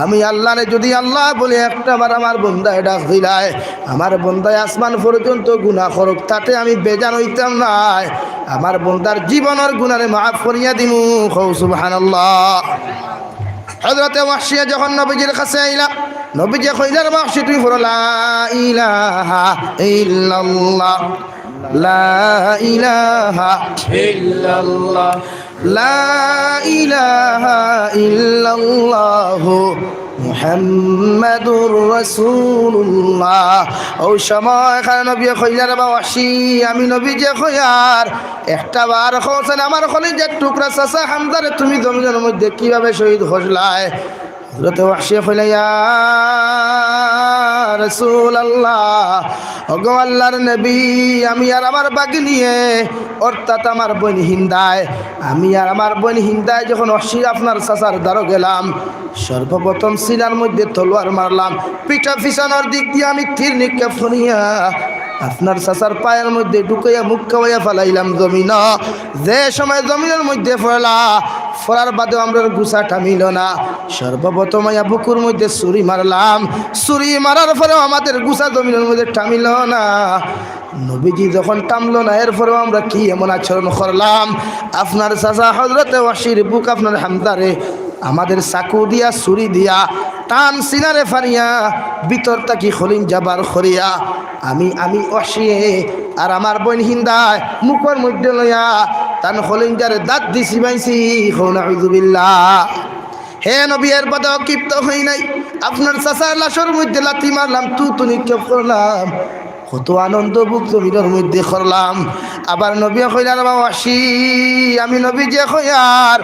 Speaker 1: আমি আল্লাহরে যদি আল্লাহ বলে একটা বার আমার বান্দায় ডাক দিলাই, আমার বান্দায় আসমান পর্যন্ত গুনাহ করুক তাতে আমি বেজান হইতাম না। আমার বান্দার জীবনের গুনারে মাফ করিয়া দিমু। সুবহানাল্লাহ। হযরতে ওয়াহশী যখন নবীজির কাছে আইলা, নবীজি কইলেন ওয়াহশী তুই পড়ো লা ইলাহা ইল্লাল্লাহ লা ইলাহা ইল্লাল্লাহ লা ইলাহা ইল্লাল্লাহ মুহাম্মাদুর রাসূলুল্লাহ। ও সময় খান নবী কইলেন ওয়াহশী আমি নবীজি কইয়ার একটা বার কওছেন আমার কলিজার টুকরা চাচা হামজারে তুমি জমিনের মধ্যে কিভাবে শহীদ হইলাই। হযরত ওয়াহশী কইলেন ইয়া রাসূলুল্লাহ, ওগো আল্লাহর নবী আমি আর আমার বাগিনিয়ে অর্থাৎ আমার বোন হিন্দায়, আমি আর আমার বোন হিন্দায় যখন ওয়াহশী আপনার চাচার দ্বারো গেলাম, সর্বপ্রথম সিনার মধ্যে তলোয়ার মারলাম, পিঠা পিছানোর দিক দিয়ে আমি তীর নিক্ষেপ করিয়া আপনার চাচার পায়ের মধ্যে ঢুকাইয়া মুখ খাওয়াইয়া ফেলাইলাম জমিন। যে সময় জমিনের মধ্যে ফেলা ফরার বাদেও আমরা গুছা টামিল না, সর্বপ্রথম বুকুর মধ্যে ছুরি মারলাম, ছুরি মারার পরেও আমাদের গুছা জমিনের মধ্যে টামিল না। নবীজি যখন টামলো না এরপরেও আমরা কি এমন আচরণ করলাম, আপনার চাচা হযরতে ওয়াহশীর বুক আপনার হামদারে আমাদের চাকু দিয়া ছুরি দিয়া টান সিনারে ফারিয়া ভিতর তাকি খলিন যাবার খরিয়া আমি ওয়াহশী আর আমার বোন হিন্দায় মুখের মধ্যে লইয়া টান খলিন যারে দাঁত দিছি বাইছি। নাউযুবিল্লাহ। হে নবী এর বাদেও ক্ষিপ্ত হই নাই, আপনার চাচার লাশের মধ্যে লাথি মারলাম, তু নিক্ষেপ করলাম, কত আনন্দ বুক জমিনের মধ্যে করলাম। আবার নবী কইলার ওয়াহশী আমি নবী যে কইয়ার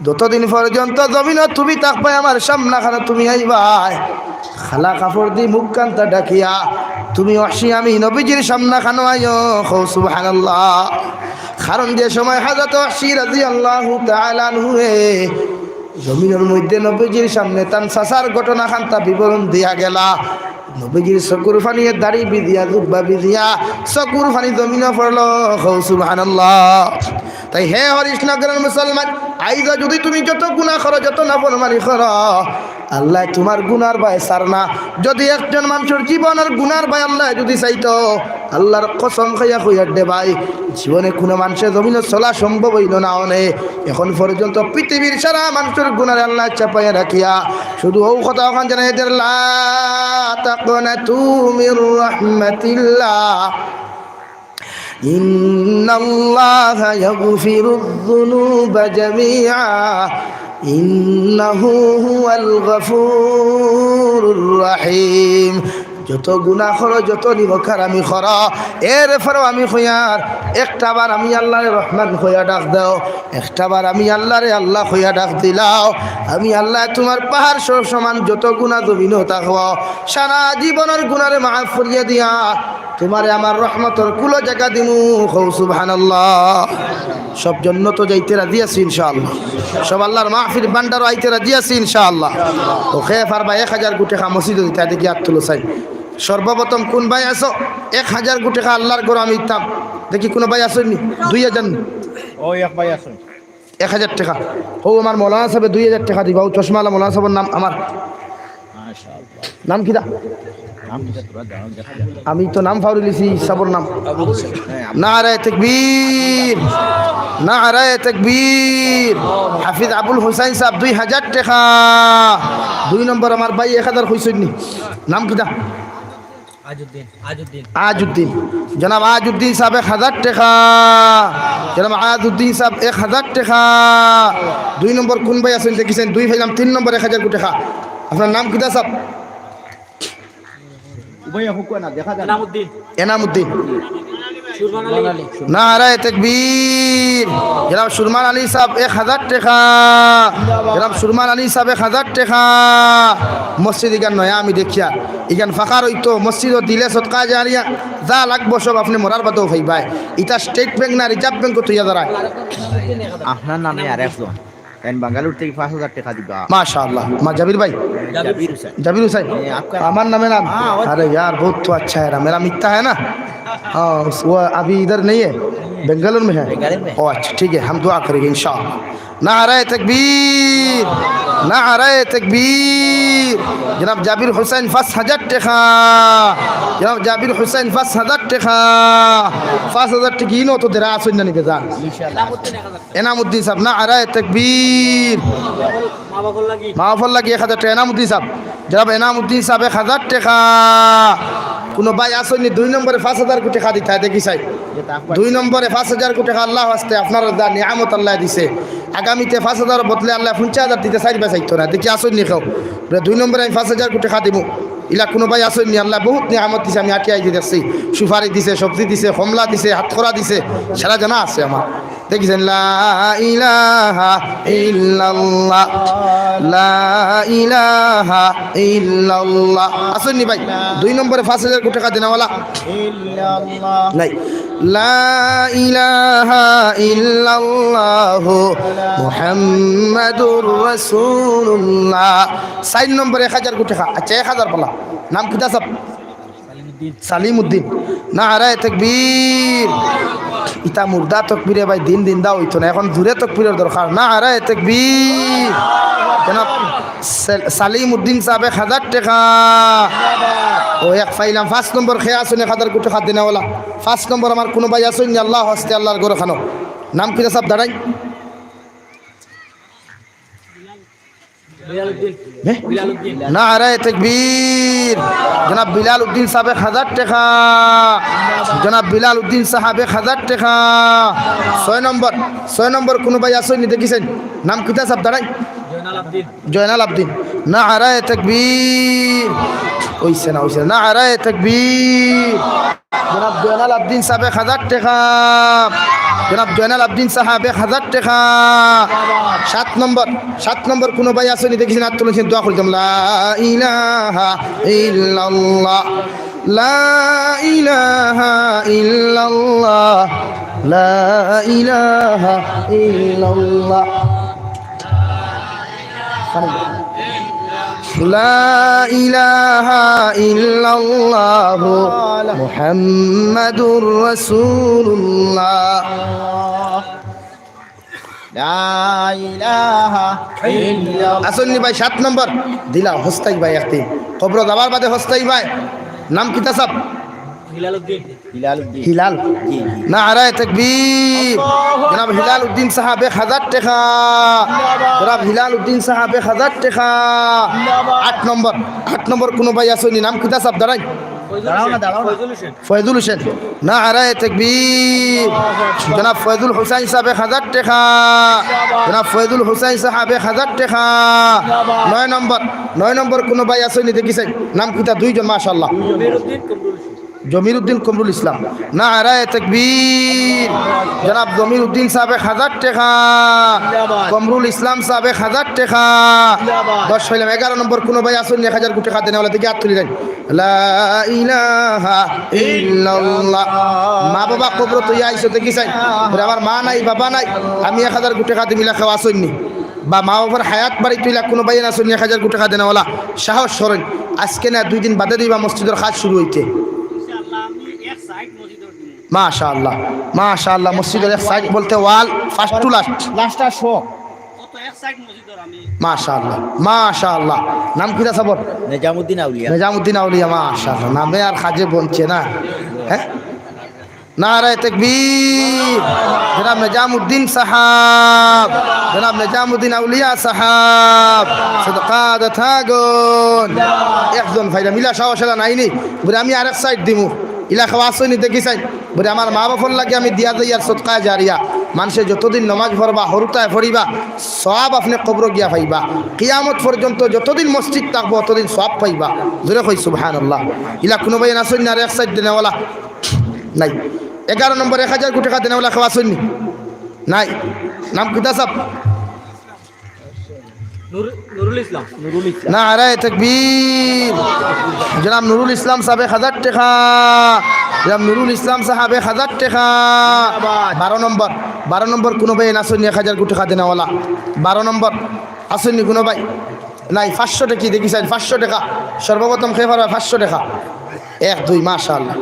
Speaker 1: যতদিন পর্যন্ত জমিন তুমি থাকবে আমার সামনা খানা তুমি আইবাই খালা কাপড় দি মুখ কান্তা ডাকিয়া তুমি আসি আমি নবীজির সামনা খানো আইও হো সুবহানাল্লাহ। কারণ যে সময় হযরত ওয়াহশী রাদিয়াল্লাহু তাআলা আনহু জমিনের মধ্যে নবীজির সামনে তান সাসার ঘটনা খান্তা বিবরণ দিয়া গেলা, নবীজির চকুর ফানিয়ে দাড়ি বিধিয়া জুব্বা বিধিয়া চকুর ফানি জমিনে পড়ল হো সুবহানাল্লাহ। তাই হে হরিশনগরের মুসলমান, আইজা যদি তুমি যত গুনাহ করো যত নাফরমানি করো আল্লাহ তোমার গুনার ভাই সার না। যদি একজন মানুষের জীবনের গুনার ভাই আল্লাহ যদি চাইতো আল্লাহর কসম খাইয়া কইয়া দে ভাই জীবনে কোনো মানুষের জমিনে চলা সম্ভব হইল না। অনেক এখন পর্যন্ত পৃথিবীর সারা মানুষের গুনার আল্লাহ চাপাইয়া রাখিয়া শুধু ও কথা ওখান জানাই এদের লা তাকনাতু মির রাহমাতিল্লাহ ইন্নাল্লাহা ইয়াগফিরুয যুনুবা জামিআ ইন্নাহু হুয়াল গফুরুর রহিম। যত গুনাহ করো যত নিমখার আমি করো এরপরেও আমি হইয়ার একটাবার আমি আল্লাহরে রহমান হইয়া ডাক দাও, একটাবার আমি আল্লাহরে আল্লাহ হইয়া ডাক দিলাও, আমি আল্লাহ তোমার পাহাড় সব সমান যত গুনাহ জমিনও থাকো সারা জীবনের গুনারে মাফ করিয়া দিয়া তোমারে আমার রহমতের কুলো জায়গা দিমু হৌ সুবহানাল্লাহ। সব জন্য তো যাইতে রাজি আছি ইনশাআল্লাহ, সব আল্লাহর মাহফিল ভান্ডারও আইতে রাজি আছি ইনশাআল্লাহ। তো খে পারবা 1000 কোটি টাকা মসজিদে দিতে দেখি আর তুলো চাই। সর্বপ্রথম কোন ভাই আছো 1000 কোটি টাকা আল্লাহর ঘর আমি দিতাম, দেখি কোনো ভাই আসেননি? 2000
Speaker 2: ও এক ভাই আসুন
Speaker 1: 1000 টাকা ও আমার মৌলানা সাহেব 2000 টাকা দিবা। ও চশমালা মৌলানা সাহেবের নাম আমার নাম কিরা আমি তো নাম ফাউরি লিছি সাবর নাম নারায়ে তাকবীর নারায়ে তাকবীর হাফিজ আবুল হুসাইন সাহেব 2000 টাকা। 2 নম্বর আমার ভাই 1000 হইছনি নাম কিটা আজউদ্দিন জনাব আজউদ্দিন সাহেব 1000 টাকা, জনাব আজউদ্দিন সাহেব 1000 টাকা। 2 নম্বর কোন ভাই আছেন দেখেছেন? 2 ভাইলাম 3 নম্বর 1000 টাকা। আপনার নাম কিটা সাহেব? এনামউদ্দিন নারায়ে তাকবীর জনাব সুরমান আলী সাহেব 1000 টাকা, জনাব সুরমান আলী সাহেব 1000 টাকা। মসজিদ ইগান নয় আমি দেখিয়া ইগান ফাঁকা রইতো মসজিদ দিলে সৎকা জারিয়া যা লাগবো সব আপনি মরার বাদেও ভাইবাই। এটা স্টেট ব্যাংক না রিজার্ভ ব্যাংক তুইয়া দাঁড়ায়
Speaker 2: আপনার নামে আর একজন বাঙ্গালোর থেকে 5000 টাকা দিবা।
Speaker 1: माशाअल्लाह। माँ जबीर भाई जबीर हुसैन हमारा नाम है नाम। अरे यार बहुत तो अच्छा है ना, मेरा मित्ता है ना। हाँ वो अभी इधर नहीं है, बेंगलुरु में है। ओ अच्छा ठीक है, हम दुआ करेंगे इंशाअल्लाह। नारे तकबीर नारे तकबीर। जनाब जाबिर हुसैन 5000 টাকা, जनाब जाबिर हुसैन 5000 টাকা। 5000 টাকা ইনো তো দেরা আসুন না নিবে যান এনামউদ্দিন সাহেব। নারে তকবীর মাহফল লাগি 1000 টাকা। এনামউদ্দিন সাহেব জনাব এনামউদ্দিন সাহেব 1000 টাকা। কোনো ভাই আসেননি? 2 নম্বরে 5000 কোটি টাকা দিতে দেখি চাই। 2 নম্বরে 5000 কোটি টাকা আল্লাহ আসতে আপনার নিয়ামত আল্লাহ দিছে। আগামীতে 5000 বদলে আল্লাহ 50,000 দিতে চাইবা চাইতো না, দেখি আসেননি খাও। 2 নম্বরে আমি 5000 কোটি টাকা দিব। ইলা কোনো ভাই আসেননি? আল্লাহ বহুত নিয়ামত দিছে, আমি আটিয়াই দিতেছি। সুপারি দিছে, সবজি দিছে, কমলা দিছে, হাতখরা দিছে, সারা জানা আছে আমার। দেখেছেন লা ইলাহা ইল্লাল্লাহ লা ইলাহা ইল্লাল্লাহ। আসেননি ভাই? 2 নম্বরে 5000 কোটি টাকা দেনাওয়ালা নাই। লা ইলাহা ইল্লাল্লাহু মুহাম্মাদুর রাসূলুল্লাহ। 4 নম্বরে 1000 কোটি টাকা। আচ্ছা 1000 বলা নাম কিটা সব? সালিমউদ্দিন। নারায়ে তাকবীর। ইতা মুর্দা তকবীরে ভাই দিন দিন দাও হইতো না, এখন দূরে তকবীরের দরকার। নারায়ে তাকবীর। জনাব সালিমউদ্দিন সাহেব 1000 টাকা। ও এক ফাইলাম 5 নম্বর খেয়ে আসুন 1000 কোটি টাকা দেনাওয়ালা। 5 নম্বর আমার কোনো ভাই আসুন আল্লাহ হস্তে আল্লাহর গরো খানো নাম কিনা সব দাঁড়াই? নারায়ে তাকবীর। জনাব বিলাল উদ্দিন সাহেব 1000 টাকা, জনাব বিলাল উদ্দিন সাহেব 1000 টাকা। 6 নম্বর কোনো ভাই আসেননি দেখেছেন? নাম কিতা সাহেব দাঁড়াই? জয়নাল আবদিন। নারায়ে তাকবীর। ওইছে না ওইছে। নারায়ে তাকবীর। জনাব জয়নাল আবদিন সাহেব 1000 টাকা, জনাব জয়নাল আবদিন সাহেব 1000 টাকা। সাত নম্বর কোনো ভাই আসেনি দেখেছেন হাত তুলেছেন দোয়া করতাম লা ইলাহা ইল্লাল্লাহ লা ইলাহা ইল্লাল্লাহ লা ইলাহা ইল্লাল্লাহ লা ইলাহা ইল্লাল্লাহ মুহাম্মাদুর রাসূলুল্লাহ
Speaker 2: লা ইলাহা ইল্লাল্লাহ।
Speaker 1: আসেননি ভাই 7 নম্বর দিলাম হস্তাই ভাই একটি কবর দাবার বাদে হস্তাই ভাই নাম কিতা সাব
Speaker 2: হিলালউদ্দিন
Speaker 1: হিলাল
Speaker 2: জি জি
Speaker 1: নারায়ে তাকবীর জনাব হিলাল উদ্দিন সাহেব 1000 টাকা জনাব হিলাল উদ্দিন সাহেব 1000 টাকা 8 নম্বর কোন ভাই আসেনি নাম কিতা সাব দাঁড়াই
Speaker 2: দাঁড়াও না
Speaker 1: ফয়জুল হোসেন নারায়ে তাকবীর জনাব ফয়জুল হোসেন সাহেব 1000 টাকা জনাব ফয়জুল হোসেন সাহেব 1000 টাকা 9 নম্বর কোন ভাই আসেনি দেখিছেন নাম কিতা দুইজন মাশাআল্লাহ জমির উদ্দিন কমরুল ইসলাম নারায়ে তাকবীর জনাব জমির উদ্দিন সাহেব 1000 টাকা কমরুল ইসলাম সাহেব 1000 টাকা 10 হইলাম 11 নম্বর কোন ভাই আসুন 1000 কোটি টাকা দেনেওয়ালা থেকে হাত তুলে দেন লা ইলাহা ইল্লাল্লাহ মা বাবা কবর তো আইছো দেখিছেন আমার মা নাই বাবা নাই আমি 1000 কোটি টাকা দিমিলা খাওয়া আসুননি বা মা বাবার হায়াত বাড়ি তুইলা কোনো ভাই আসুন 1000 কোটি টাকা দেনেওয়ালা সাহস সরেন আজকে না 2 দিন বাদে দিবা মসজিদের কাজ শুরু হইতে মাশাআল্লাহ মাশাআল্লাহ মসজিদের এক সাইড বলতে ওয়াল ফার্স্ট টু লাস্টটা শো কত এক সাইড মসজিদের আমি মাশাআল্লাহ মাশাআল্লাহ নাম কি সাবর নিজামউদ্দিন আউলিয়া মাশাআল্লাহ নামে আর কাজে বলছে না হ্যাঁ নারায়ে তাকবীর জনাব নিজামউদ্দিন সাহাব জনাব নিজামউদ্দিন আউলিয়া সাহাব সদকাত থাগুন একজন ভাইরা মিলা সাহসলা নাইনি বলে আমি আরেক সাইড দিমু ইলা খাওয়া আসনি দেখিছাই বলে আমার মা বাপর লাগে আমি দিয়া যাই আর সদকা জারিয়া মানুষে যতদিন নমাজ পড়বা হরুতায় পড়িবা সব আপনি কবর গিয়া পাইবা কিয়ামত পর্যন্ত যতদিন মসজিদ থাকবো ততদিন সব পাইবা জোরে কই সুবহানাল্লাহ ইলা কোনো ভাই আসনি আর এক সাইড দেনেওয়ালা নাই 11 নম্বর 1000 কোটি টাকা দেনেওয়ালা খাওয়া আসনি নাই নাম কিতা সাব নুরুল ইসলাম নারায়ে তাকবীর জনাব নুরুল ইসলাম সাহেব 1000 টাকা জনাব নুরুল ইসলাম সাহেব 1000 টাকা 12 নম্বর কোন ভাই আসেনি 1000 কোটি টাকা দেনেওয়ালা 12 নম্বর আসেনি কোন ভাই নাই 500 টাকা দেখিছেন 500 টাকা সর্বপ্রথম খেয়ে পারবা 500 টাকা 1 2 মাশাআল্লাহ